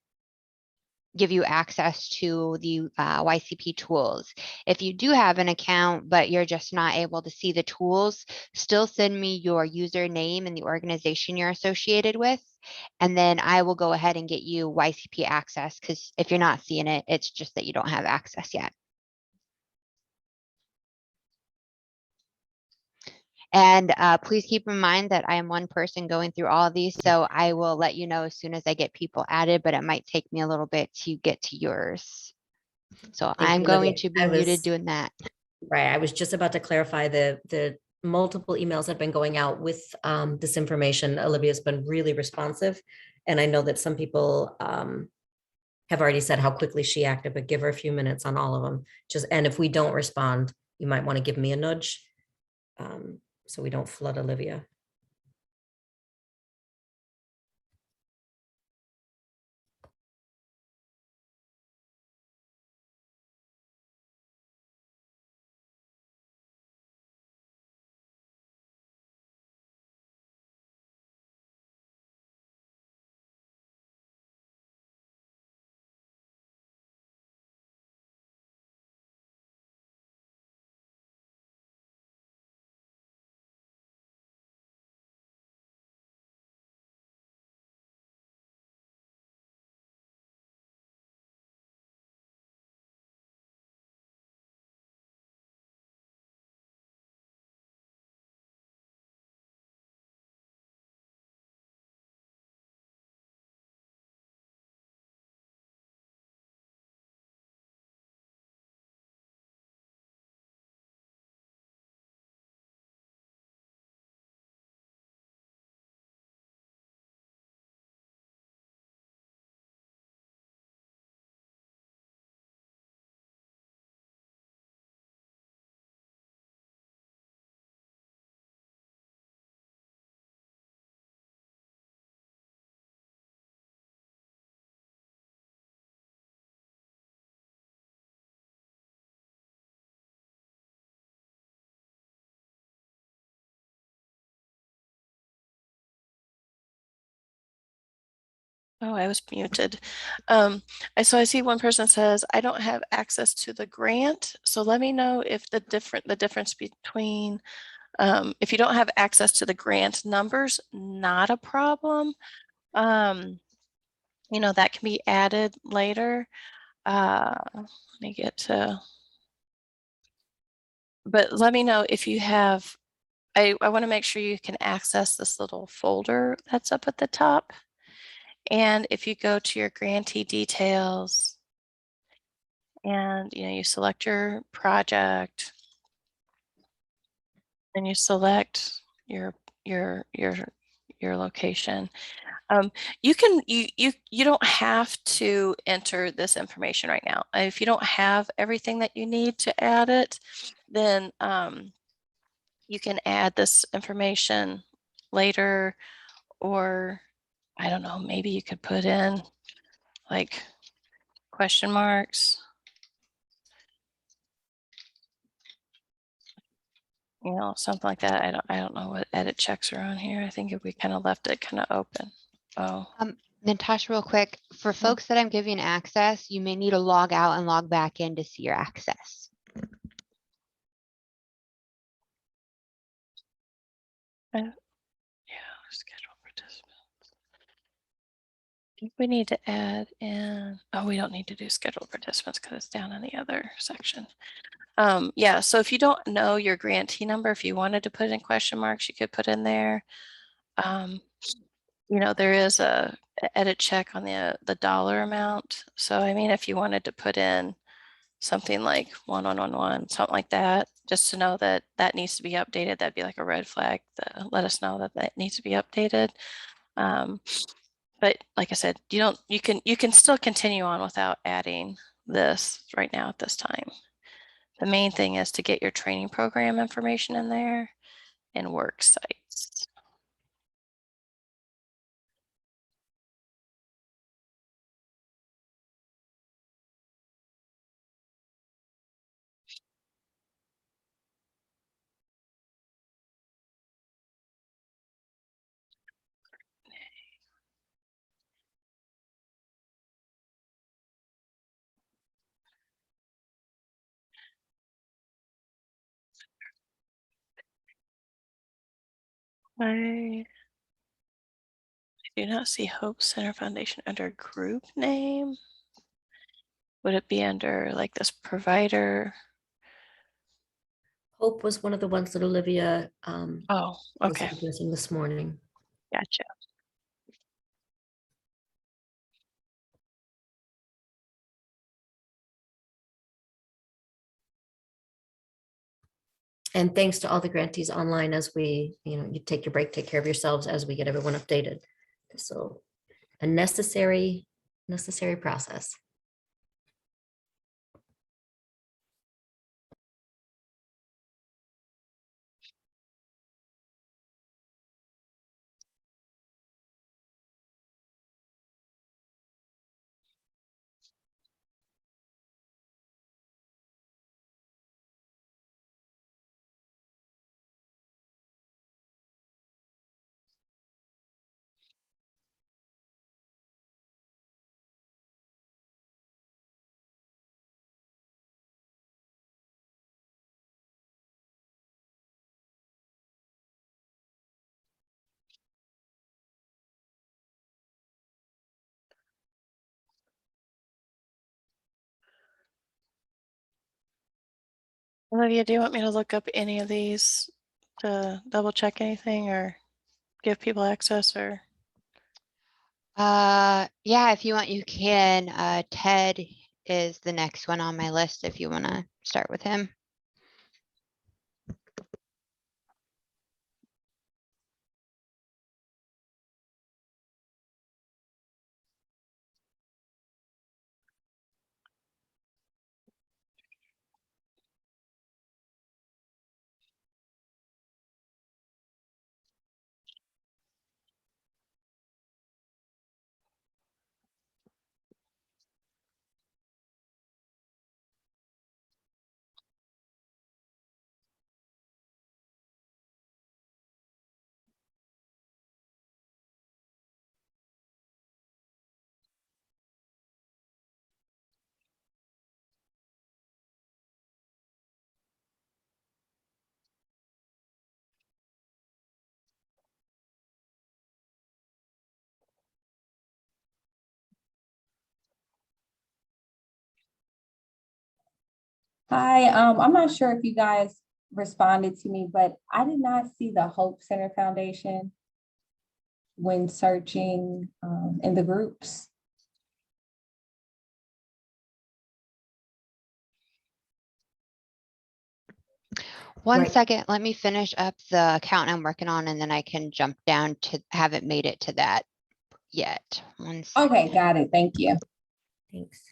give you access to the Ycp tools. If you do have an account, but you're just not able to see the tools, still send me your username and the organization you're associated with, and then I will go ahead and get you Ycp access, because if you're not seeing it, it's just that you don't have access yet. And please keep in mind that I am one person going through all of these, so I will let you know as soon as I get people added, but it might take me a little bit to get to yours. So I'm going to be muted doing that. Right, I was just about to clarify the multiple emails that have been going out with this information. Olivia's been really responsive, and I know that some people have already said how quickly she acted, but give her a few minutes on all of them. And if we don't respond, you might want to give me a nudge. So we don't flood Olivia. Oh, I was muted. So I see one person says, I don't have access to the grant. So let me know if the difference between, if you don't have access to the grant numbers, not a problem. You know, that can be added later. Let me get to, but let me know if you have, I want to make sure you can access this little folder that's up at the top. And if you go to your grantee details and you select your project and you select your your your your location, you can you don't have to enter this information right now. If you don't have everything that you need to add it, then you can add this information later, or I don't know, maybe you could put in like question marks, something like that. I don't know what edit checks are on here. I think if we kind of left it kind of open. Oh, Natasha, real quick, for folks that I'm giving access, you may need to log out and log back in to see your access. yeah, schedule participants. I think we need to add in, oh, we don't need to do scheduled participants because it's down in the other section. Yeah, so if you don't know your grantee number, if you wanted to put in question marks, you could put in there. There is a edit check on the dollar amount. So I mean, if you wanted to put in something like 1111, something like that, just to know that that needs to be updated, that'd be like a red flag to let us know that that needs to be updated. But like I said, you can still continue on without adding this right now at this time. The main thing is to get your training program information in there and work sites. I do not see Hope Center Foundation under group name. Would it be under like this provider? Hope was one of the ones that Olivia Oh, was okay. addressing this morning. Gotcha. And thanks to all the grantees online as we, you take your break, take care of yourselves as we get everyone updated. So a necessary process. Olivia, do you want me to look up any of these to double check anything or give people access or? Yeah, if you want, you can. Ted is the next one on my list if you want to start with him. Hi, I'm not sure if you guys responded to me, but I did not see the Hope Center Foundation when searching in the groups. One Right. second, let me finish up the account I'm working on and then I can jump down to, haven't made it to that yet. One second. Okay, got it. Thank you. Thanks.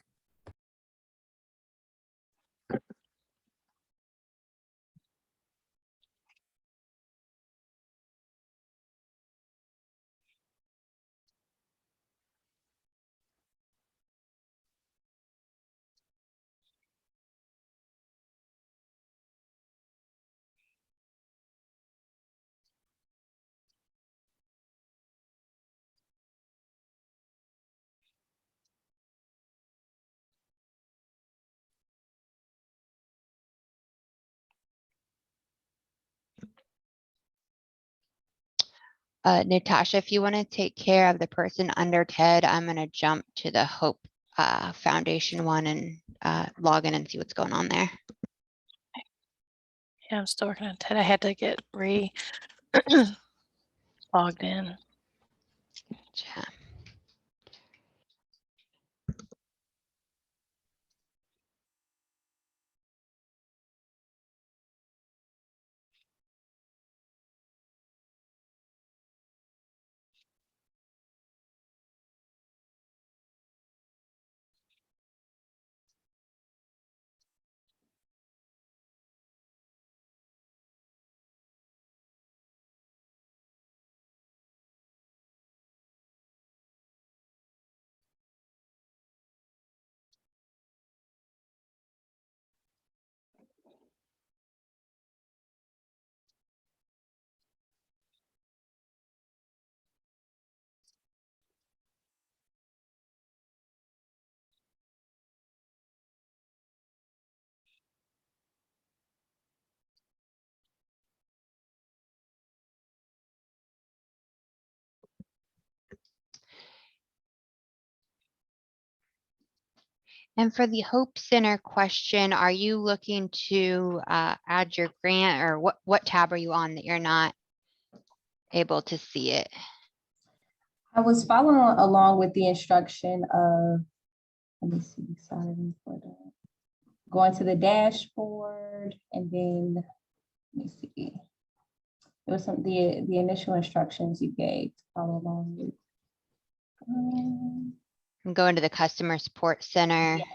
Natasha, if you want to take care of the person under Ted, I'm going to jump to the Hope Foundation one and log in and see what's going on there. Yeah, I'm still working on it. I had to get logged in. Gotcha. And for the Hope Center question, are you looking to add your grant, or what tab are you on that you're not able to see it? I was following along with the instruction of, let me see, sorry for that. Going to the dashboard and then, let me see. It was the initial instructions you gave to follow along with. And go into the Customer Support Center. Yes.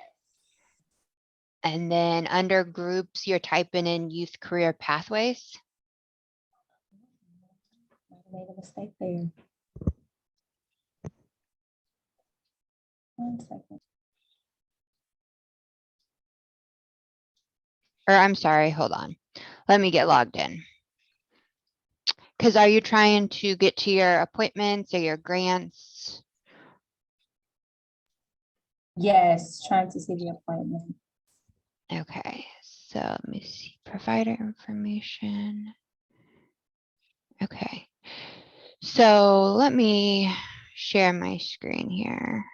And then under groups, you're typing in Youth Career Pathways. I made a mistake there. One second. Or I'm sorry, hold on. Let me get logged in. Because are you trying to get to your appointments or your grants? Yes, trying to see the appointment. Okay, so let me see, provider information. Okay, so let me share my screen here.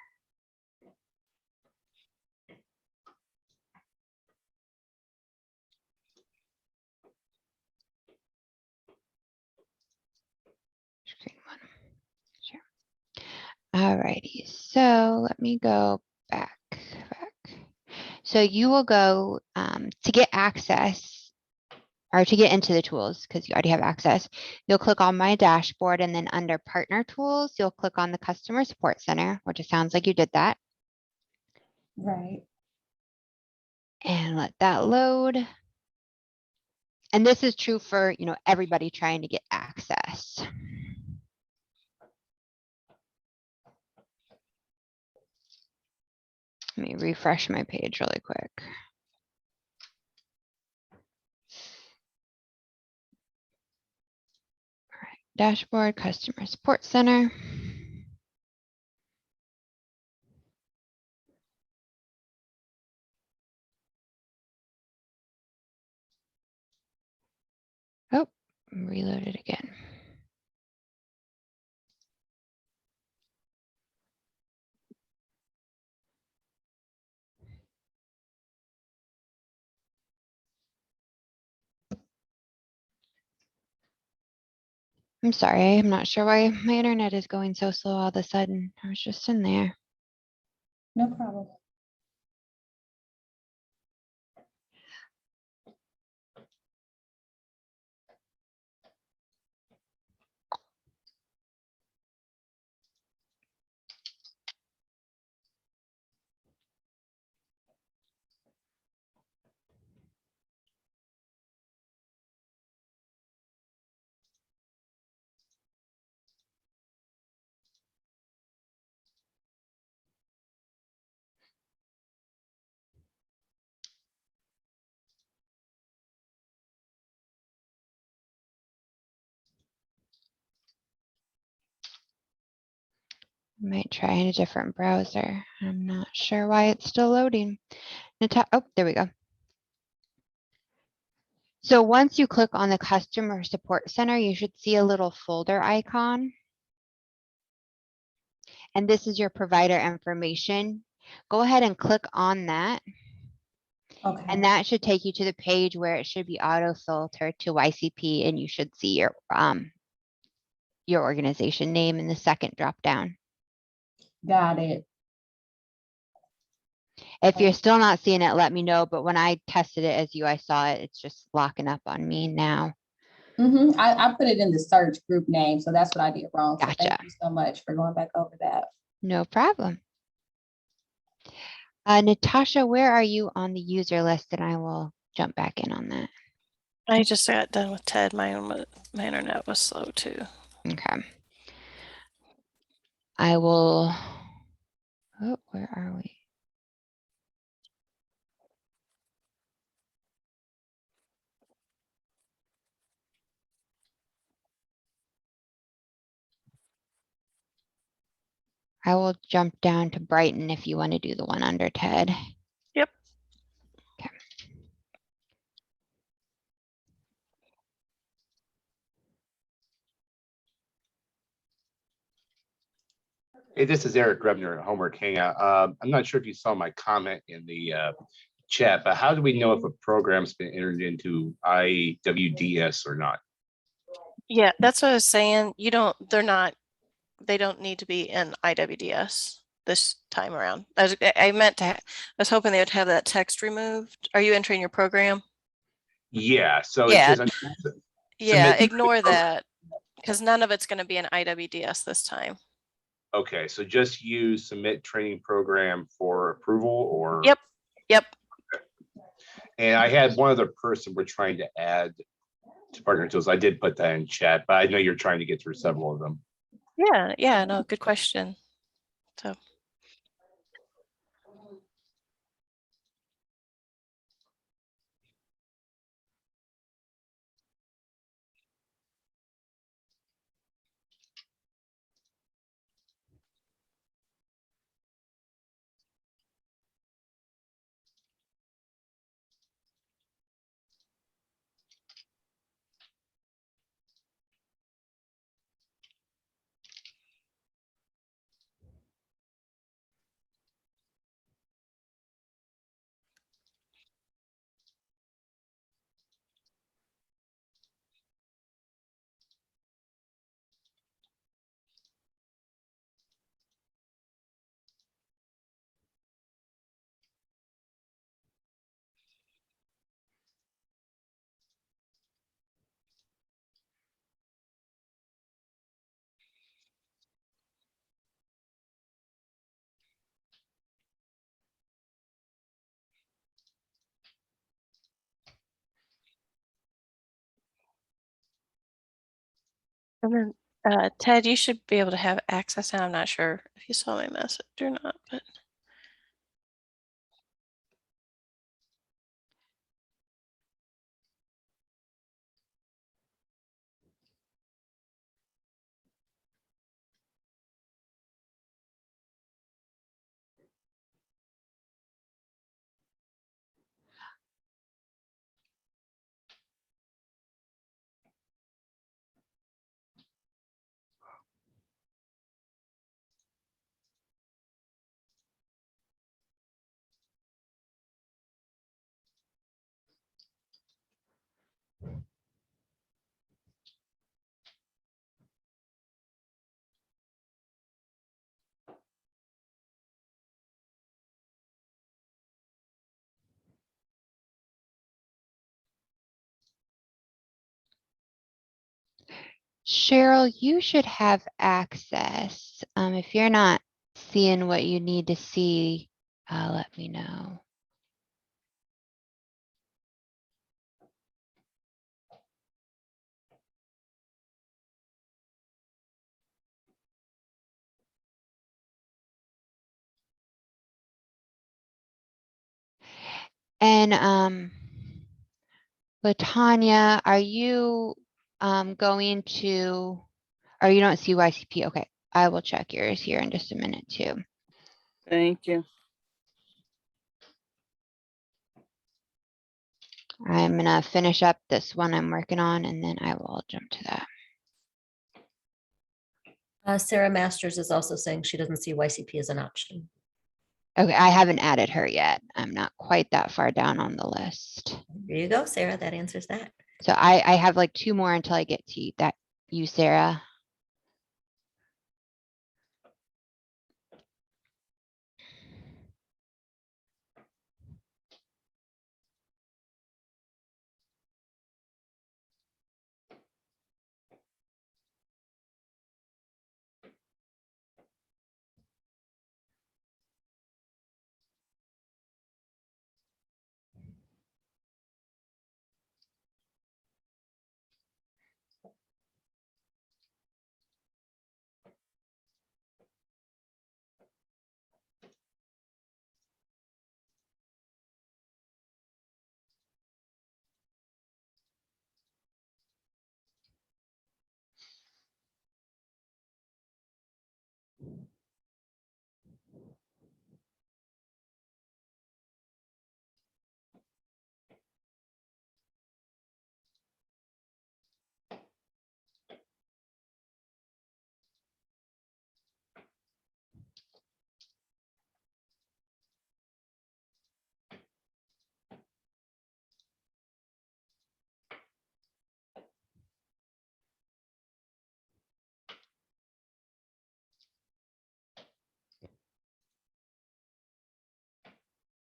Screen one, sure. Alrighty, so let me go back. So you will go to get access or to get into the tools, because you already have access. You'll click on my dashboard, and then under partner tools, you'll click on the Customer Support Center, which it sounds like you did that. Right. And let that load. And this is true for, everybody trying to get access. Let me refresh my page really quick. All right, dashboard, Customer Support Center. Oh, reload it again. I'm sorry, I'm not sure why my internet is going so slow all of a sudden. I was just in there. No problem. Might try in a different browser. I'm not sure why it's still loading. Oh, there we go. So once you click on the Customer Support Center, you should see a little folder icon. And this is your provider information. Go ahead and click on that. Okay. And that should take you to the page where it should be auto filtered to YCP, and you should see your organization name in the second drop down. Got it. If you're still not seeing it, let me know. But when I tested it as you, I saw it. It's just locking up on me now. I put it in the search group name, so that's what I did wrong. So Gotcha. thank you so much for going back over that. No problem. Natasha, where are you on the user list? And I will jump back in on that. I just got done with Ted. My internet was slow too. Okay. I will. Oh, where are we? I will jump down to Brighton if you want to do the one under Ted. Yep. Okay. Hey, this is Eric Grebner at Homework Hangout. I'm not sure if you saw my comment in the chat, but how do we know if a program's been entered into IWDS or not? Yeah, that's what I was saying. They don't need to be in IWDS this time around. I was hoping they would have that text removed. Are you entering your program? Yeah, so Yeah. it says Yeah, submit- ignore that because none of it's going to be in IWDS this time. Okay, so just use submit training program for approval or? Yep. Yep. And I had one other person we're trying to add to Partner Tools. I did put that in chat, but I know you're trying to get through several of them. Yeah. Yeah. No, good question. So. And then Ted, you should be able to have access now. I'm not sure if you saw my message or not, but. Cheryl, you should have access. If you're not seeing what you need to see, let me know. And Latanya, are you going to, or you don't see YCP? Okay, I will check yours here in just a minute too. Thank you. I'm gonna finish up this one I'm working on and then I will jump to that. Sarah Masters is also saying she doesn't see YCP as an option. Okay, I haven't added her yet. I'm not quite that far down on the list. There you go, Sarah. That answers that. So I have like 2 more until I get to you, Sarah.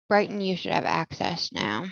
Brighton, you should have access now.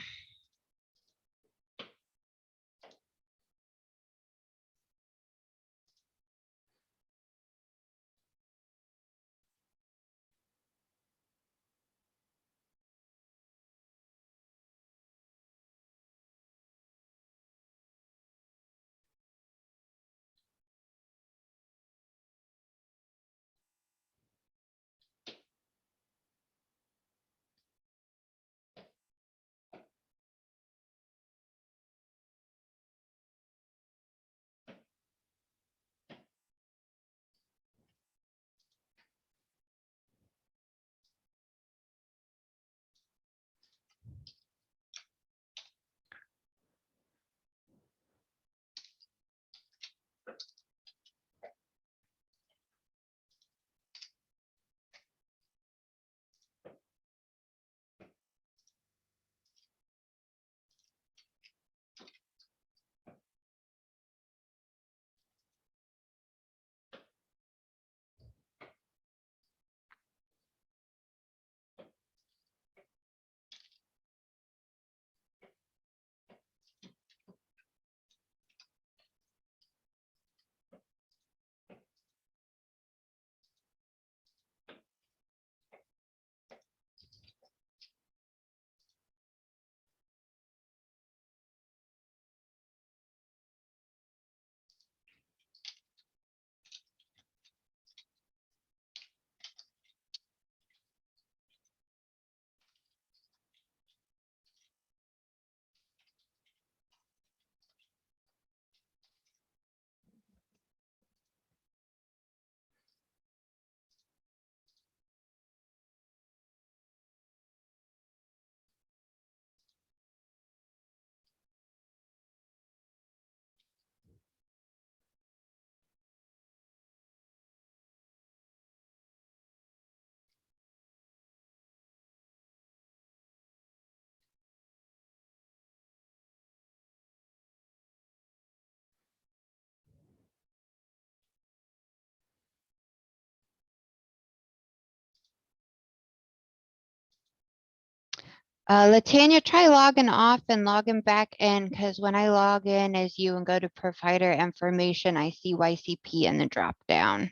Latanya, try logging off and logging back in, because when I log in as you and go to provider information, I see YCP in the drop down.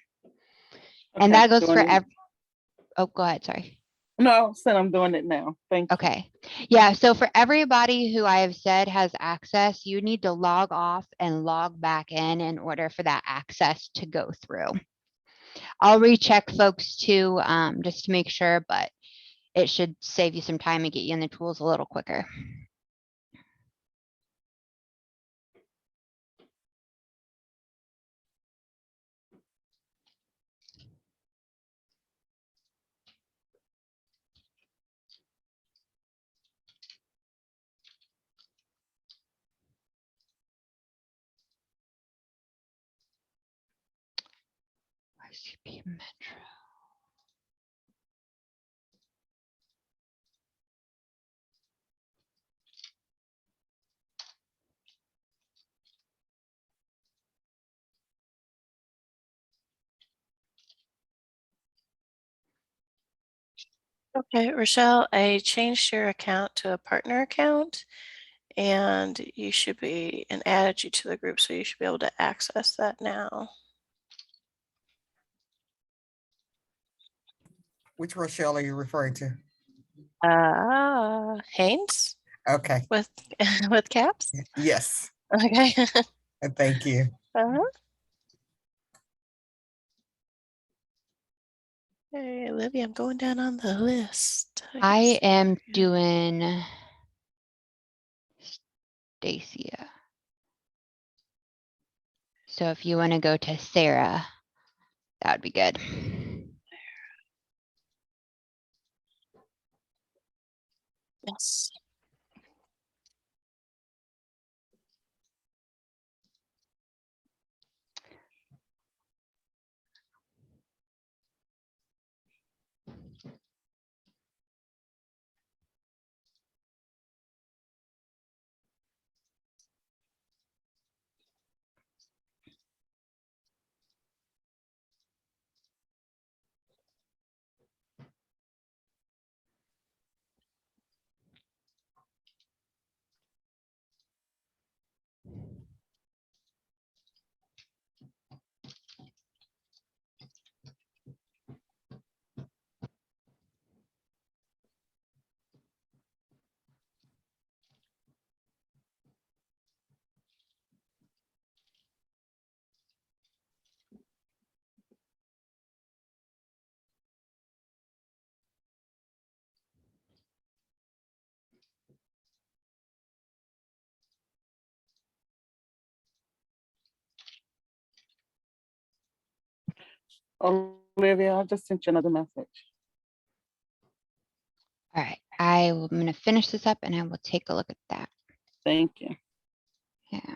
And Okay, that goes doing for it. oh, go ahead, sorry. No, said I'm doing it now. Thank you. Okay, yeah, so for everybody who I have said has access, you need to log off and log back in order for that access to go through. I'll recheck folks too, just to make sure, but it should save you some time and get you in the tools a little quicker. YCP Metro. Okay, Rochelle, I changed your account to a partner account and you should be, and added you to the group, so you should be able to access that now. Which Rochelle are you referring to? Haynes Okay, with with caps. yes, Okay. thank you. Uh-huh. Hey, Olivia, I'm going down on the list. I am doing Dacia. So if you want to go to Sarah, that would be good. Yes. Olivia, I just sent you another message. All right, I'm going to finish this up and I will take a look at that. Thank you. Yeah.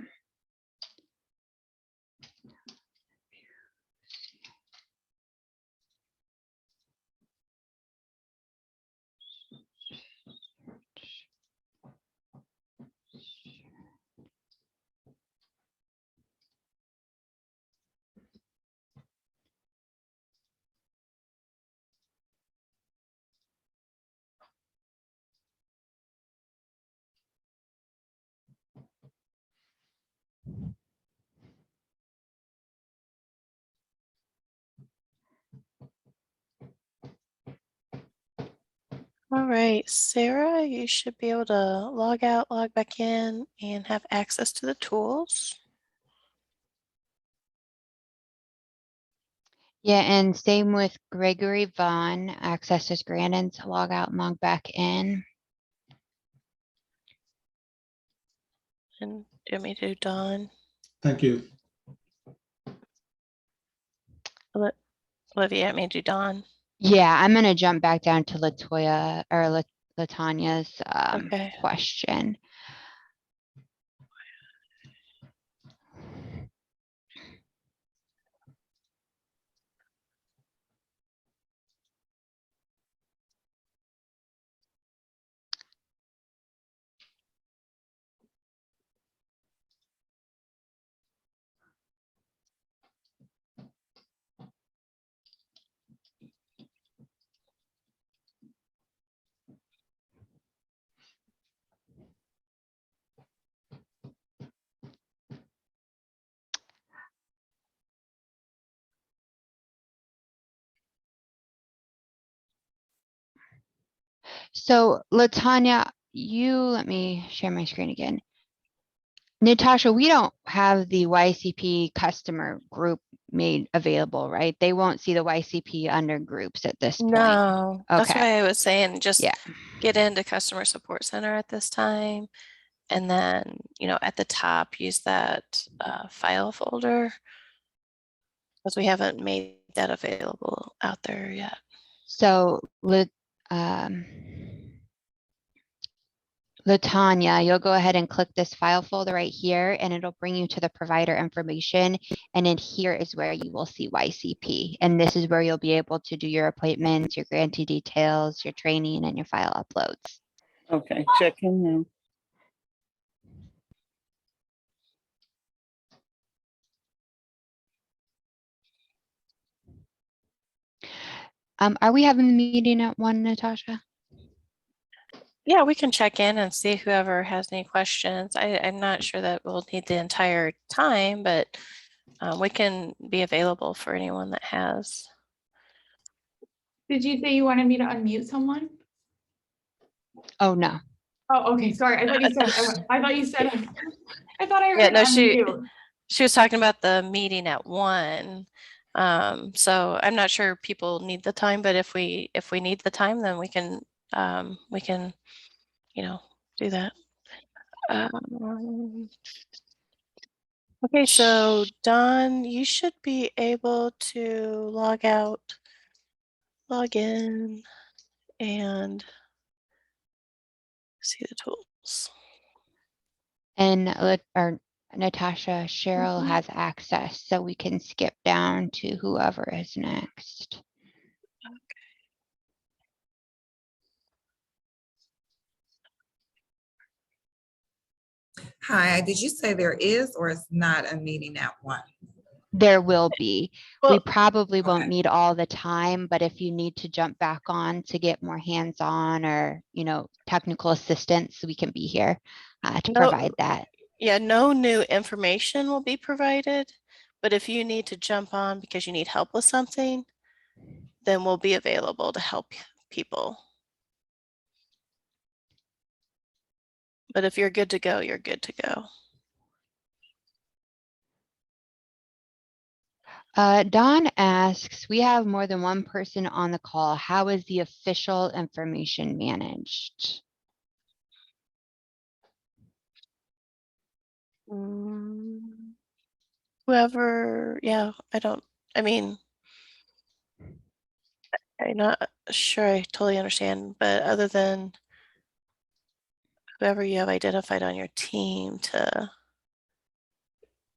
All right, Sarah, you should be able to log out, log back in, and have access to the tools. Yeah, and same with Gregory Vaughn, access is granted to log out and log back in. And do you want me to do Dawn? Thank you. Olivia, want me to do Dawn? Yeah, I'm going to jump back down to Latoya or Latanya's Okay. question. So Latanya, let me share my screen again. Natasha, we don't have the YCP customer group made available, right? They won't see the YCP under groups at this point. No, that's Okay. why I was saying just Yeah. get into Customer Support Center at this time. And then, at the top, use that file folder because we haven't made that available out there yet. So Latanya, you'll go ahead and click this file folder right here, and it'll bring you to the provider information. And then here is where you will see YCP. And this is where you'll be able to do your appointments, your grantee details, your training, and your file uploads. Okay, checking now. Are we having the meeting at 1, Natasha? Yeah, we can check in and see whoever has any questions. I'm not sure that we'll need the entire time, but we can be available for anyone that has. Did you say you wanted me to unmute someone? Oh, no. Oh, okay, sorry. I thought you said, I thought I heard Yeah, no, unmute. she was talking about the meeting at 1. So I'm not sure people need the time, but if we need the time, then we can do that. Okay, so Don, you should be able to log out, log in, and see the tools. And Natasha, Cheryl has access, so we can skip down to whoever is next. Hi, did you say there is or is not a meeting at 1? There will be. We Well, probably won't okay. meet all the time, but if you need to jump back on to get more hands-on or, technical assistance, we can be here to provide that. Yeah, no new information will be provided, but if you need to jump on because you need help with something, then we'll be available to help people. But if you're good to go, you're good to go. Don asks, we have more than one person on the call. How is the official information managed? Whoever, yeah, I'm not sure I totally understand, but other than whoever you have identified on your team to,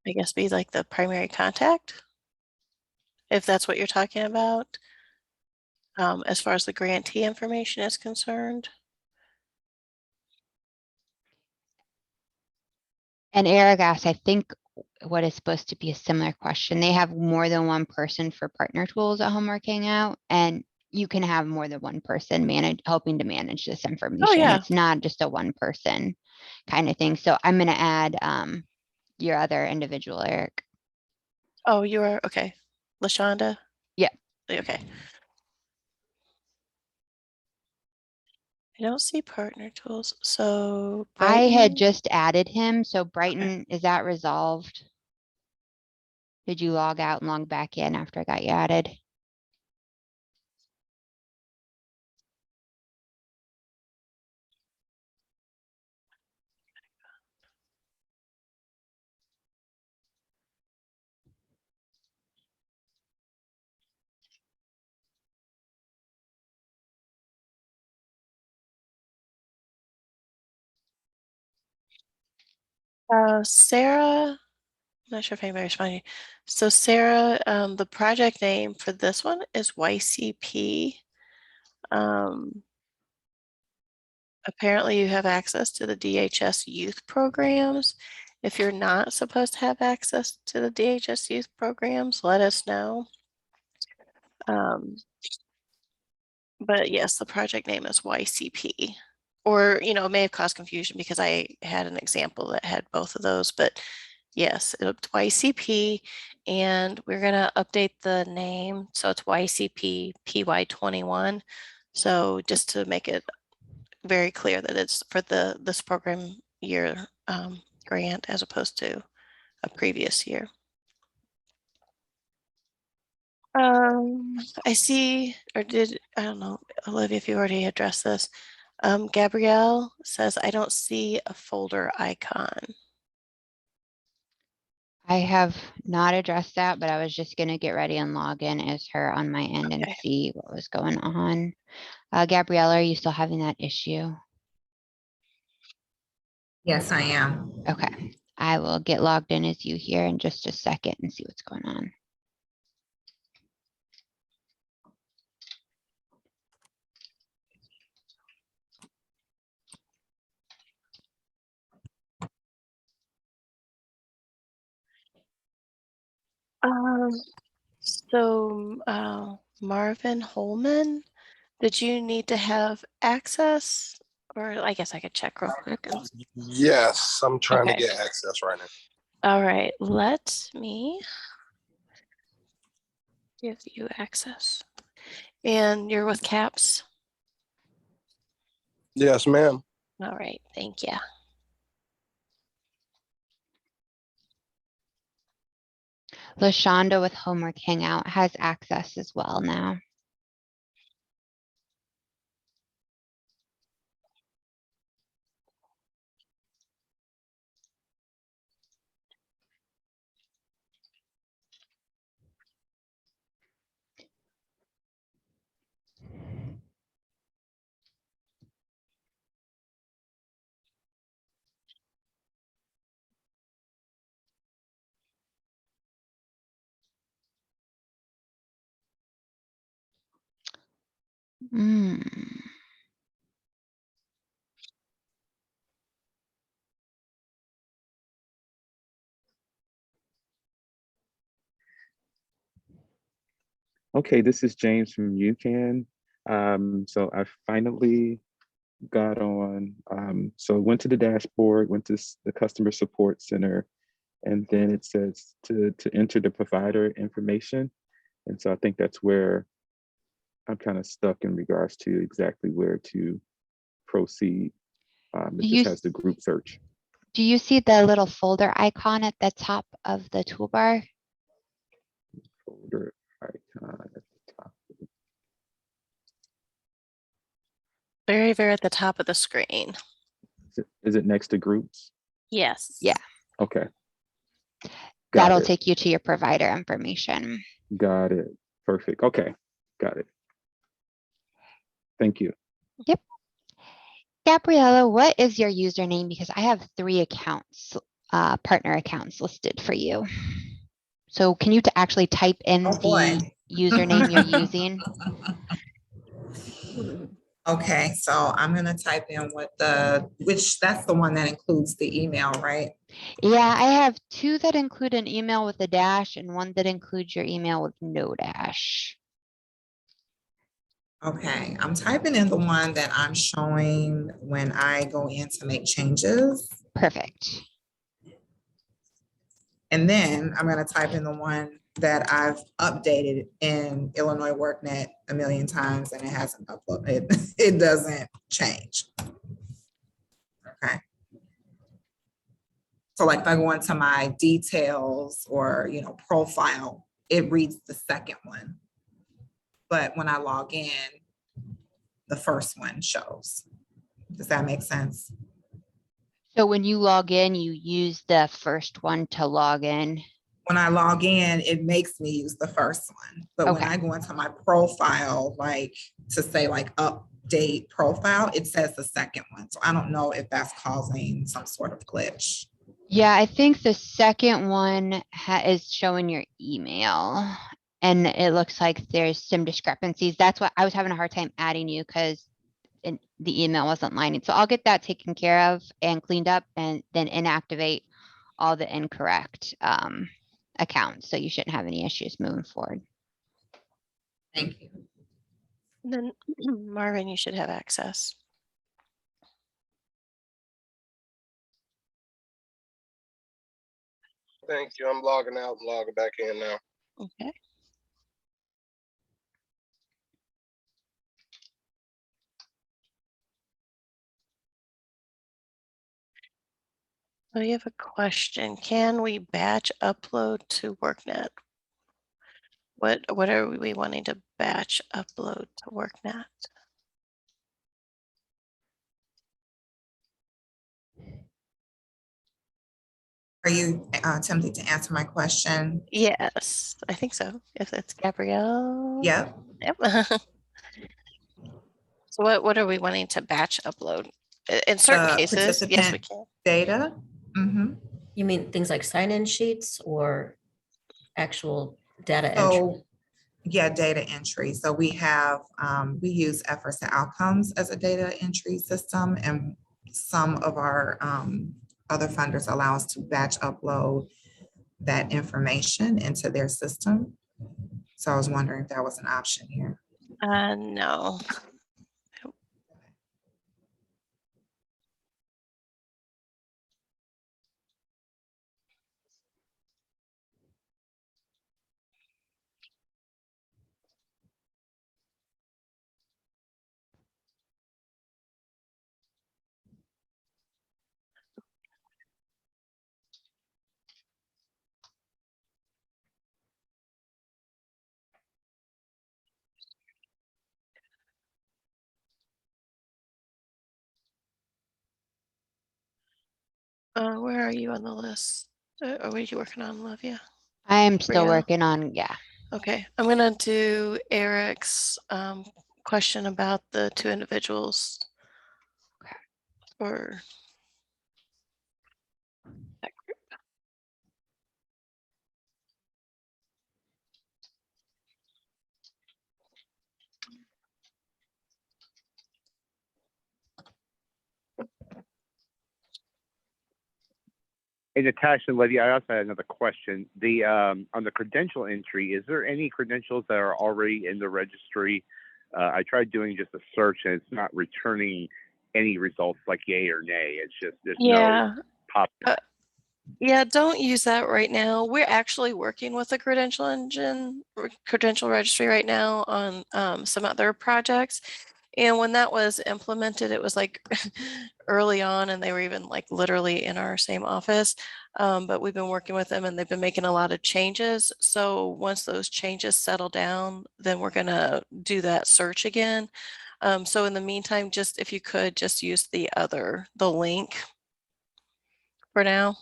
I guess, be like the primary contact, if that's what you're talking about, as far as the grantee information is concerned. And Eric asked, I think what is supposed to be a similar question. They have more than one person for partner tools at Homework Hangout, and you can have more than one person helping to manage this information. yeah. It's not just a one person kind of thing. So I'm going to add your other individual, Eric. Oh, you are okay. LaShonda? Yeah. Okay. I don't see partner tools. So I had Brighton? just added him. So Brighton, is that resolved? Did you log out and log back in after I got you added? Sarah, I'm not sure if anybody responded. So Sarah, the project name for this one is YCP. Apparently you have access to the DHS youth programs. If you're not supposed to have access to the DHS youth programs, let us know. But yes, the project name is YCP. Or, it may have caused confusion because I had an example that had both of those, but yes, it's YCP, and we're gonna update the name. So it's YCP PY21. So just to make it very clear that it's for this program year grant as opposed to a previous year. I see, or I don't know, Olivia, if you already addressed this. Gabrielle says, I don't see a folder icon. I have not addressed that, but I was just gonna get ready and log in as her on my end and Okay. see what was going on. Gabriella, are you still having that issue? Yes, I am. Okay, I will get logged in as you here in just a second and see what's going on. So Marvin Holman, did you need to have access? Or I guess I could check real quick. Yes, I'm trying Okay. to get access right now. All right, let me give you access. And you're with CAPS? Yes, ma'am. All right, thank you. LaShonda with Homework Hangout has access as well now. Hmm. Okay, this is James from UCAN. So I finally got on. So I went to the dashboard, went to the customer support center, and then it says to enter the provider information. And so I think that's where I'm kind of stuck in regards to exactly where to proceed. It just has the group search. Do you see the little folder icon at the top of the toolbar? Folder icon at the top. Very at the top of the screen. Is it next to groups? Yes. Yeah. Okay. That'll take you to your provider information. Got it. Perfect. Okay. Got it. Thank you. Yep. Gabriella, what is your username? Because I have 3 accounts, partner accounts listed for you. So can you actually type in Oh, boy. the username you're using? Okay, so I'm gonna type in which that's the one that includes the email, right? Yeah, I have 2 that include an email with a dash and 1 that includes your email with no dash. Okay, I'm typing in the one that I'm showing when I go in to make changes. Perfect. And then I'm gonna type in the one that I've updated in Illinois WorkNet a million times and it hasn't uploaded. It doesn't change. Okay. So like if I go into my details or, profile, it reads the second one. But when I log in, the first one shows. Does that make sense? So when you log in, you use the first one to log in. When I log in, it makes me use the first one. But when I go into my profile, like to say like update profile, it says the second one. So I don't know if that's causing some sort of glitch. Yeah, I think the second one is showing your email. And it looks like there's some discrepancies. That's what I was having a hard time adding you because the email wasn't lining. So I'll get that taken care of and cleaned up and then inactivate all the incorrect accounts. So you shouldn't have any issues moving forward. Thank you. And then Marvin, you should have access. Thank you. I'm logging out and logging back in now. Okay. So you have a question. Can we batch upload to WorkNet? What are we wanting to batch upload to WorkNet? Are you attempting to answer my question? Yes, I think so. If it's Gabrielle. Yep. Yep. So what are we wanting to batch upload? In certain cases, yes, we Participant can. data. Mhm. You mean things like sign-in sheets or actual data entry? So, yeah, data entry. So we have, we use efforts and outcomes as a data entry system, and some of our other funders allow us to batch upload that information into their system. So I was wondering if that was an option here. No. Where are you on the list? Or what are you working on, Olivia? I'm still Gabrielle? working on, yeah. Okay, I'm gonna do Eric's question about the two individuals. Okay. Or that group. Hey, Natasha, Lydia, I also had another question. The on the credential entry, is there any credentials that are already in the registry? I tried doing just a search and it's not returning any results like yay or nay. It's just there's Yeah. no pop. Yeah, don't use that right now. We're actually working with a credential credential registry right now on some other projects. And when that was implemented, it was like early on, and they were even like literally in our same office. But we've been working with them and they've been making a lot of changes. So once those changes settle down, then we're going to do that search again. So in the meantime, just if you could just use the link for now.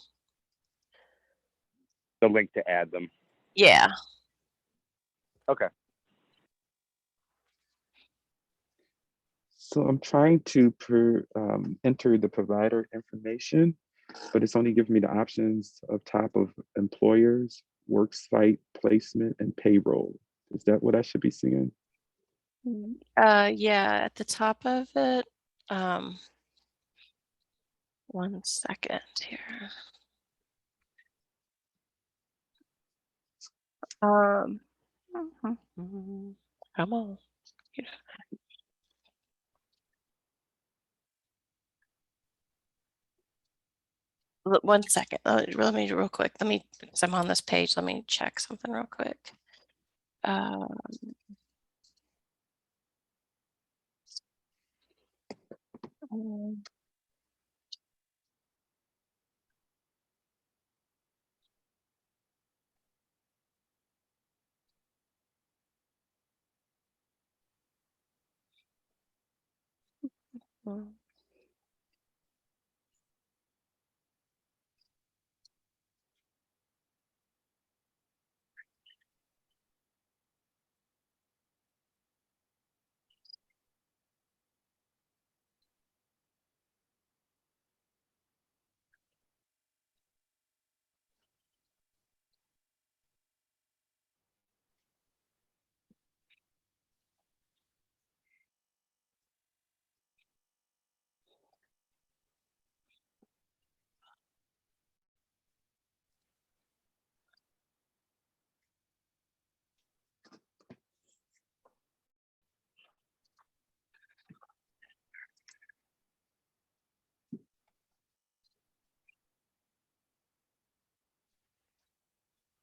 The link to add them. Yeah. Okay. So I'm trying to enter the provider information, but it's only giving me the options of top of employers, worksite placement, and payroll. Is that what I should be seeing? Yeah, at the top of it. 1 second here. Come on. Look, 1 second. Let me real quick. Because I'm on this page. Let me check something real quick.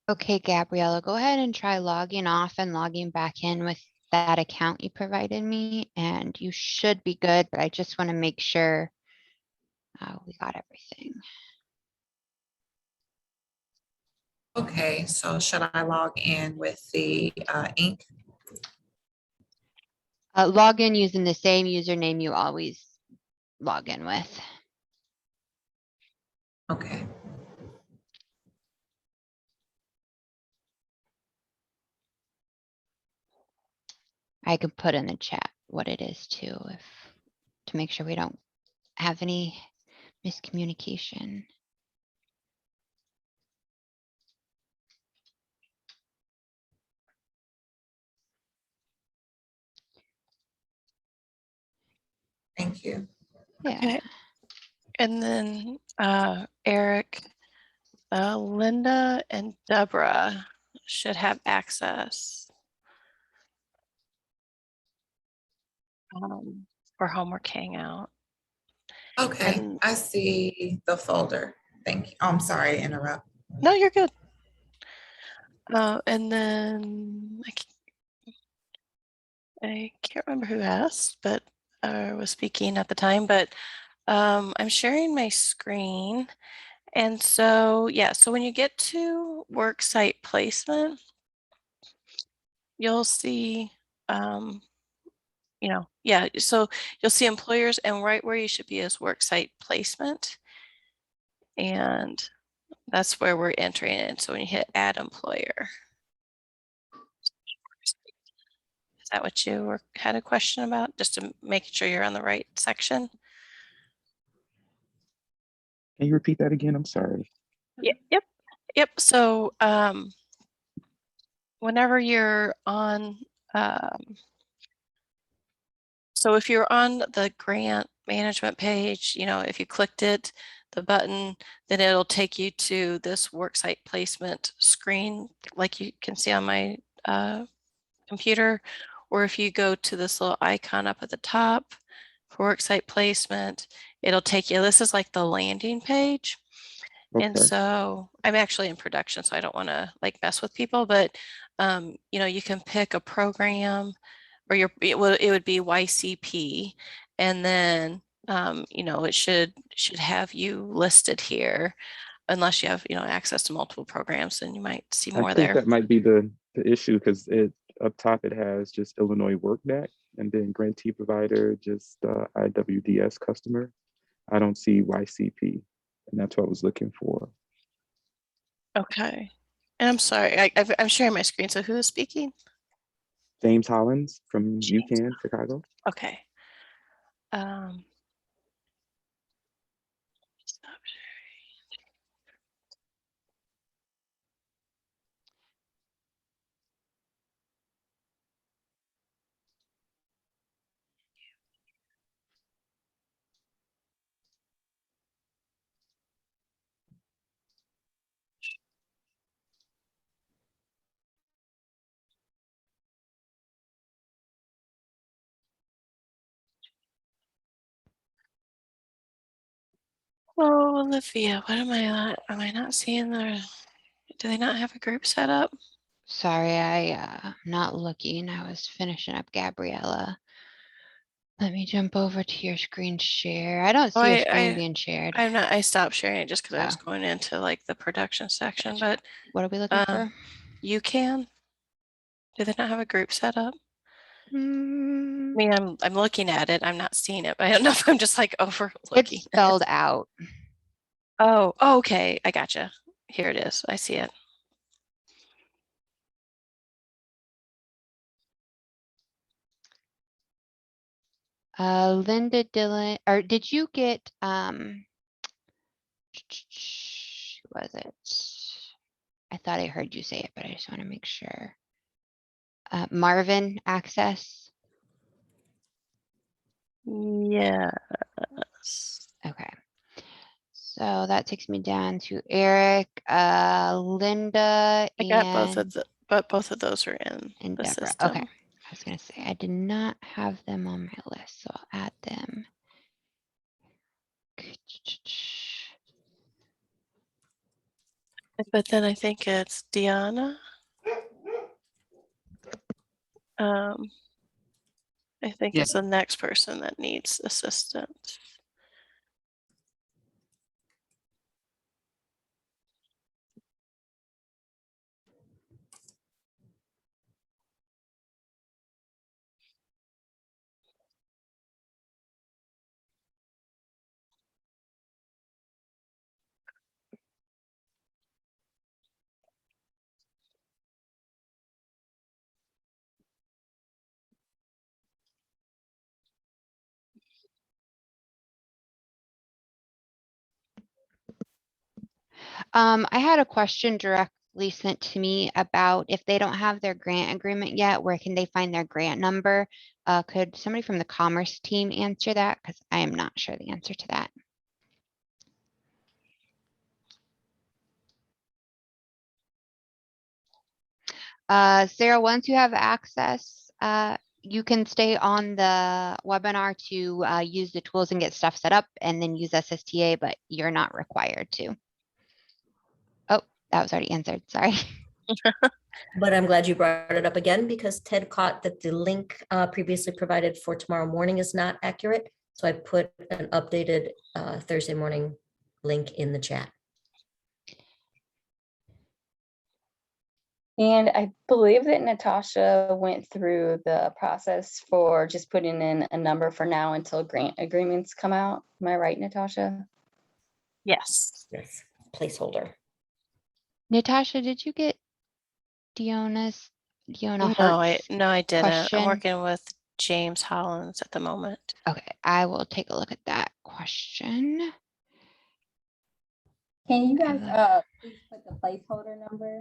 Okay, Gabriella, go ahead and try logging off and logging back in with that account you provided me, and you should be good, but I just want to make sure we got everything. Okay, so should I log in with the ink? Log in using the same username you always log in with. Okay. I could put in the chat what it is too, if, to make sure we don't have any miscommunication. Thank you. Yeah. Okay. And then Eric, Linda and Deborah should have access for Homework Hangout. Okay, And I see the folder. Thank you. Oh, I'm sorry to interrupt. no, you're good. And then I can't remember who asked, but was speaking at the time, but I'm sharing my screen. And so, yeah, so when you get to Worksite Placement, you'll see, so you'll see employers, and right where you should be is Worksite Placement. And that's where we're entering it. So when you hit Add Employer. Is that what you had a question about? Just to make sure you're on the right section? Can you repeat that again? I'm sorry. Yep. So whenever you're on, so if you're on the grant management page, if you clicked it, the button, then it'll take you to this Worksite Placement screen, like you can see on my computer. Or if you go to this little icon up at the top for Worksite Placement, it'll take you, this is like the landing page. And Okay. so I'm actually in production, so I don't want to like mess with people, but you can pick a program, or it would be YCP, and then it should have you listed here, unless you have access to multiple programs, and you might see I more think there. that might be the issue, because up top it has just Illinois WorkNet, and then grantee provider, just IWDS customer. I don't see YCP, and that's what I was looking for. Okay. And I'm sorry, I'm sharing my screen. So who is speaking? James Hollins from James. UCAN, Chicago. Okay. Stop sharing. Oh, Olivia, what am I not seeing the, do they not have a group set up? Sorry, I'm not looking. I was finishing up Gabriella. Let me jump over to your screen share. I don't see your screen being shared. I stopped sharing it just because I was going into like the production section, but what are we looking for? You can. Do they not have a group set up? I mean, I'm looking at it. I'm not seeing it, but I don't know if I'm just like overlooking. It's spelled out. Oh, okay. I gotcha. Here it is. I see it. Linda Dillon, or did you get, who was it? I thought I heard you say it, but I just want to make sure. Marvin access? Yes. Okay. So that takes me down to Eric, Linda, I got both of both of those are in the Deborah. system. Okay. I was gonna say, I did not have them on my list, so I'll add them. But then I think it's Deanna. I think it's the next person that needs assistance. I had a question directly sent to me about if they don't have their grant agreement yet, where can they find their grant number? Could somebody from the commerce team answer that? Because I am not sure the answer to that. Sarah, once you have access, you can stay on the webinar to use the tools and get stuff set up and then use SSTA, but you're not required to. Oh, that was already answered. Sorry. But I'm glad you brought it up again because Ted caught that the link previously provided for tomorrow morning is not accurate. So I put an updated Thursday morning link in the chat. And I believe that Natasha went through the process for just putting in a number for now until grant agreements come out. Am I right, Natasha? Yes. Yes, placeholder. Natasha, did you get Deanna No, Hart's I didn't. question? I'm working with James Hollins at the moment. Okay, I will take a look at that question. Can you guys please put the placeholder number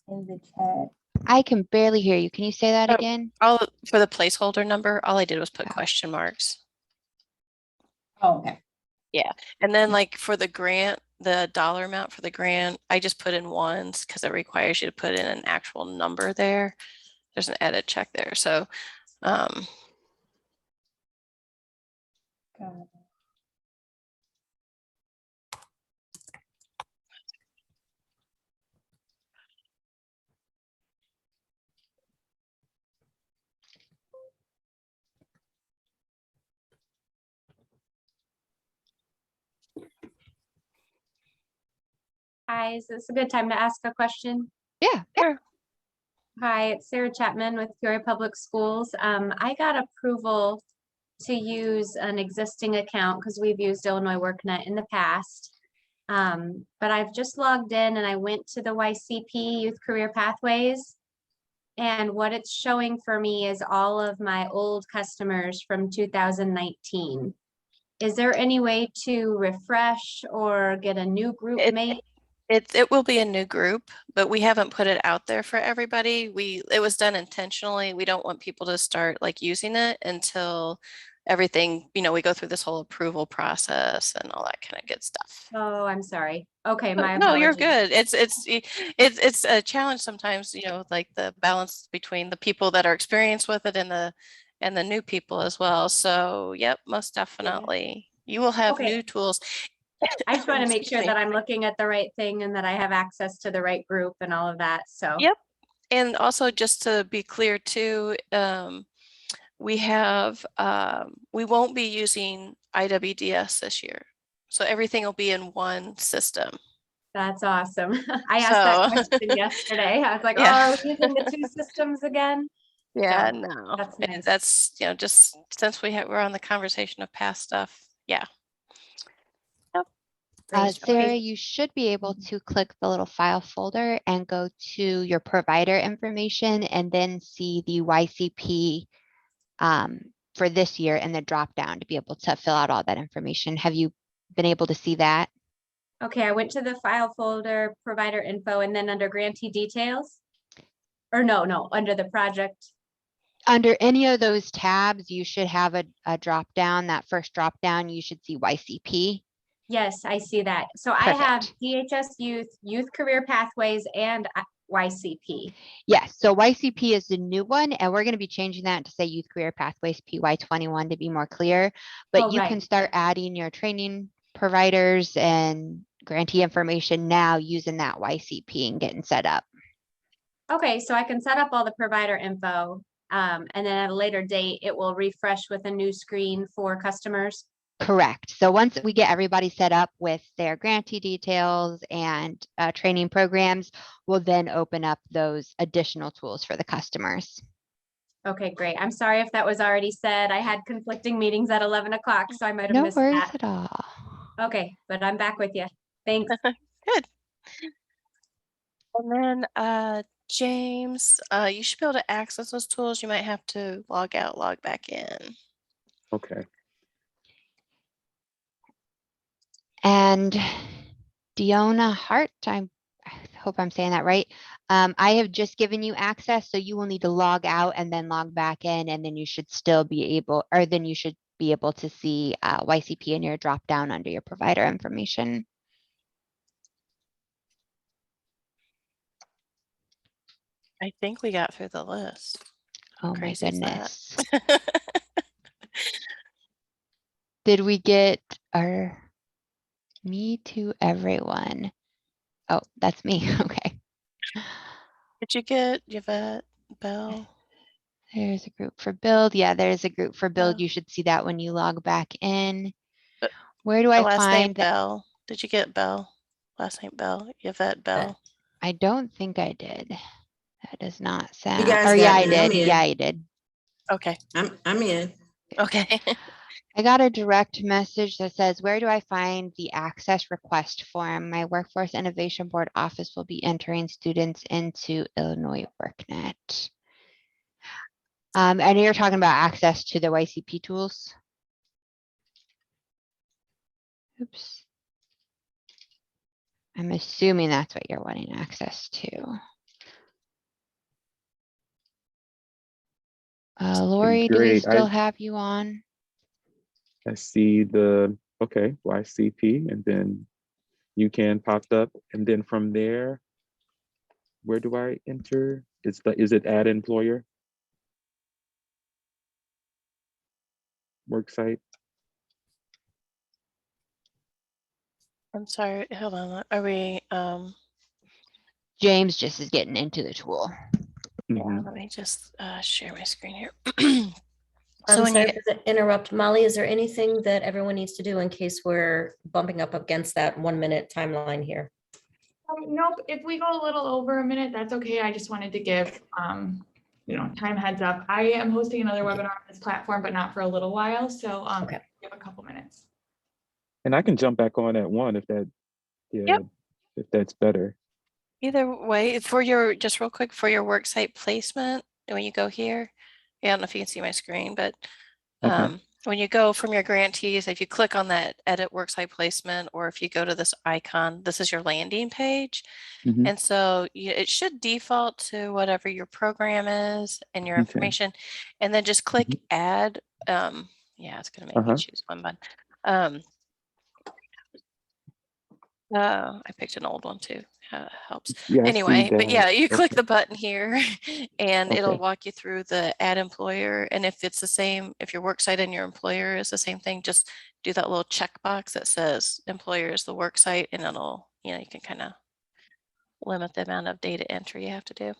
in the chat? I can barely hear you. Can you say that Oh, again? For the placeholder number, all I did was put question marks. Oh, okay. Yeah. And then like for the grant, the dollar amount for the grant, I just put in ones because it requires you to put in an actual number there. There's an edit check there. So Got it. Hi, is this a good time to ask a question? Yeah. sure. Hi, it's Sarah Chapman with Peoria Public Schools. I got approval to use an existing account because we've used Illinois WorkNet in the past. But I've just logged in and I went to the Ycp Youth Career Pathways. And what it's showing for me is all of my old customers from 2019. Is there any way to refresh or get a new group made? It will be a new group, but we haven't put it out there for everybody. It was done intentionally. We don't want people to start like using it until everything, we go through this whole approval process and all that kind of good stuff. Oh, I'm sorry. Okay, my No, you're apologies. good. It's a challenge sometimes, like the balance between the people that are experienced with it and the new people as well. So, yep, most definitely. You will have Okay. new tools. I just want to make Excuse sure me. that I'm looking at the right thing and that I have access to the right group and all of that. So. Yep. And also just to be clear too, we won't be using IWDS this year. So everything will be in one system. That's awesome. I asked that question yesterday. I was like, Yeah. oh, are we using the two systems again? Yeah, So, no. that's And nice. that's, just since we're on the conversation of past stuff. Yeah. Yep. Great. Sarah, Okay. you should be able to click the little file folder and go to your provider information and then see the Ycp for this year and the drop down to be able to fill out all that information. Have you been able to see that? Okay, I went to the file folder, provider info, and then under grantee details. Or no, under the project. Under any of those tabs, you should have a drop down. That first drop down, you should see Ycp. Yes, I see that. So Perfect. I have DHS Youth Career Pathways, and Ycp. Yes, so Ycp is the new one, and we're going to be changing that to say Youth Career Pathways PY21 to be more clear. But Oh, you right. can start adding your training providers and grantee information now using that Ycp and getting set up. Okay, so I can set up all the provider info, and then at a later date, it will refresh with a new screen for customers. Correct. So once we get everybody set up with their grantee details and training programs, we'll then open up those additional tools for the customers. Okay, great. I'm sorry if that was already said. I had conflicting meetings at 11 o'clock, so I might have No missed worries that. at all. Okay, but I'm back with you. Thanks. Good. And then James, you should be able to access those tools. You might have to log out, log back in. Okay. And Diona Hart, I hope I'm saying that right. I have just given you access, so you will need to log out and then log back in, and then you should still be able, or then you should be able to see YCP in your drop down under your provider information. I think we got through the list. Oh my Crazy is that? goodness. Did we get our me to everyone? Oh, that's me. Okay. Did you get Yvette, Bell? There's a group for build. Yeah, there's a group for build. Yeah. You should see that when you log back in. But Where do The I last name find that? Bell. Did you get Bell? Last name Bell, Yvette Bell. I don't think I did. That does not sound. You guys Or yeah, got I me. I'm did. in. Yeah, I did. Okay, I'm in. okay. I got a direct message that says, where do I find the access request form? My Workforce Innovation Board office will be entering students into Illinois WorkNet. I know you're talking about access to the YCP tools. Oops. I'm assuming that's what you're wanting access to. Lori, do we great. still have you on? I see the, okay, YCP, and then UCAN popped up. And then from there, where do I enter? Is it add employer? Worksite? I'm sorry, hold on. Are we, James just is getting into the tool. yeah, Mhm. let me just share my screen here. I'm So when sorry you, to interrupt. Molly, is there anything that everyone needs to do in case we're bumping up against that 1 minute timeline here? Nope, if we go a little over a minute, that's okay. I just wanted to give, time heads up. I am hosting another webinar on this platform, but not for a little while. So Okay. we have a couple minutes. And I can jump back on at 1 if that, yeah, Yep. if that's better. either way, for your, just real quick, for your worksite placement, when you go here, I don't know if you can see my screen, but Okay. when you go from your grantees, if you click on that edit worksite placement, or if you go to this icon, this is your landing page. Mhm. And so it should default to whatever your program is and your Okay. information, and then just click Mhm. add. Yeah, it's gonna make me choose one, but I picked an old one too. Helps. Yeah, I see Anyway, but that. yeah, you click Okay. the button here and it'll Okay. walk you through the add employer. And if it's the same, if your worksite and your employer is the same thing, just do that little checkbox that says employer is the worksite, and it'll, you can kind of limit the amount of data entry you have to do.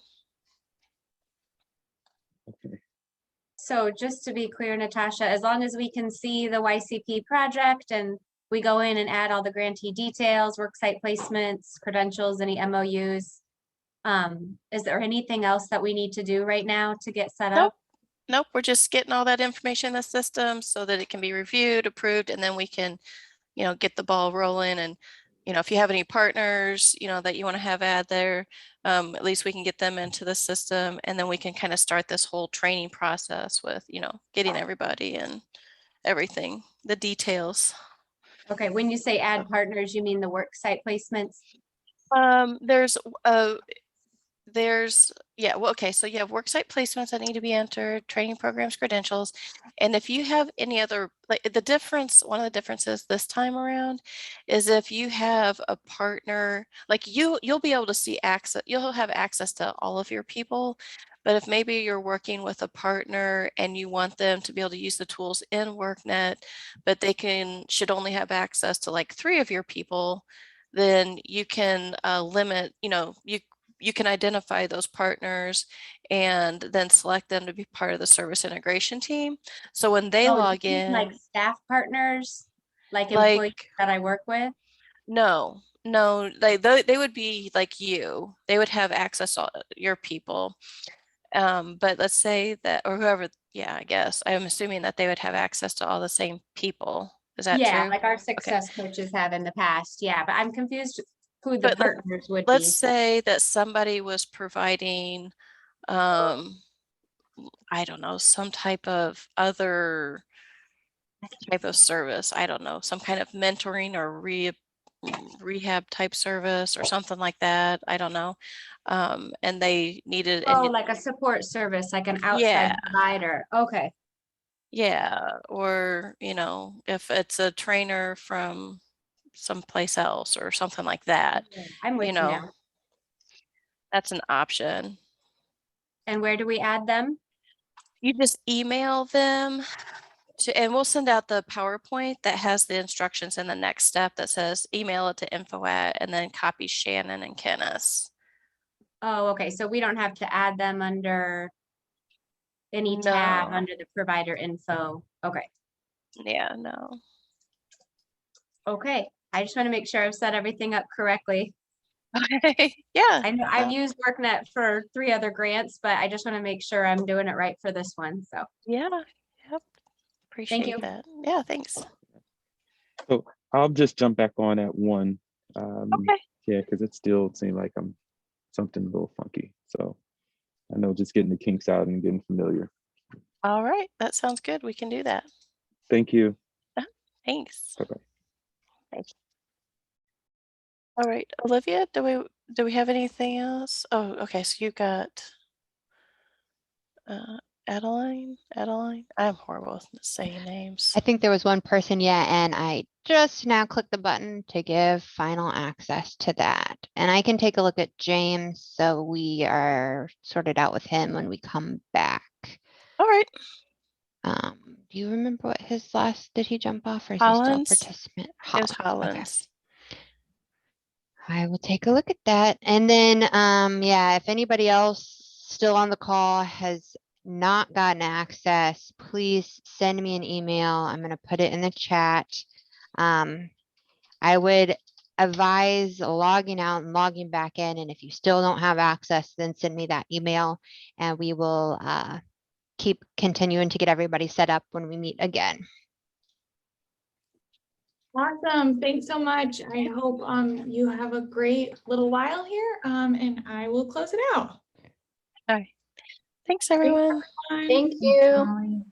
Okay. So just to be clear, Natasha, as long as we can see the YCP project and we go in and add all the grantee details, worksite placements, credentials, any MOUs, is there anything else that we need to do right now to get set Nope. up? Nope, we're just getting all that information in the system so that it can be reviewed, approved, and then we can, get the ball rolling. And, if you have any partners, that you want to have add there, at least we can get them into the system, and then we can kind of start this whole training process with, getting everybody and everything, the details. Okay, when you say add partners, you mean the worksite placements? Okay, so you have worksite placements that need to be entered, training programs, credentials, and if you have any other, like one of the differences this time around is if you have a partner, like you'll be able to see access, you'll have access to all of your people, but if maybe you're working with a partner and you want them to be able to use the tools in WorkNet, but they should only have access to like 3 of your people, then you can limit, you can identify those partners and then select them to be part of the service integration team. So when they Oh, you log mean in, like staff partners, like employees that I work with? no, they would be like you. They would have access to your people. But let's say that, or whoever, yeah, I guess, I'm assuming that they would have access to all the same people. Is that Yeah, true? like our Okay. success coaches have in the past. Yeah, but I'm confused who the But partners would let's be. say that somebody was providing, I don't know, some type of other type of service. I don't know, some kind of mentoring or rehab type service or something like that. I don't know. And they needed, Oh, like a support service, like an Yeah. outside provider. Okay. yeah, or, you know, if it's a trainer from someplace else or something like that, I'm with you you know, now. that's an option. And where do we add them? You just email them to, and we'll send out the PowerPoint that has the instructions in the next step that says email it to info at, and then copy Shannon and Kenneth. Oh, okay. So we don't have to add them under any tab No. under the provider info. Okay. Yeah, no. Okay. I just want to make sure I've set everything up correctly. Okay. Yeah. I know I've used WorkNet for 3 other grants, but I just want to make sure I'm doing it right for this one. So Yeah. Yep. Appreciate you. that. Yeah, thanks. So I'll just jump back on at 1. Okay. Yeah, because it still seemed like I'm something a little funky. So I know just getting the kinks out and getting familiar. All right. That sounds good. We can do that. Thank you. Thanks. Bye-bye. Thank you. All right, Olivia, do we have anything else? Oh, okay. So you got Adeline. I'm horrible with saying names. I think there was one person, yeah, and I just now clicked the button to give final access to that. And I can take a look at James, so we are sorted out with him when we come back. All right. Do you remember what his last, did he jump off or is he still a Hollins. participant? It was Okay. Hollins. I will take a look at that. And then, yeah, if anybody else still on the call has not gotten access, please send me an email. I'm going to put it in the chat. I would advise logging out and logging back in. And if you still don't have access, then send me that email and we will keep continuing to get everybody set up when we meet again. Awesome. Thanks so much. I hope you have a great little while here and I will close it out. All right. Thanks, everyone. Thanks, everyone. Thank you. Molly.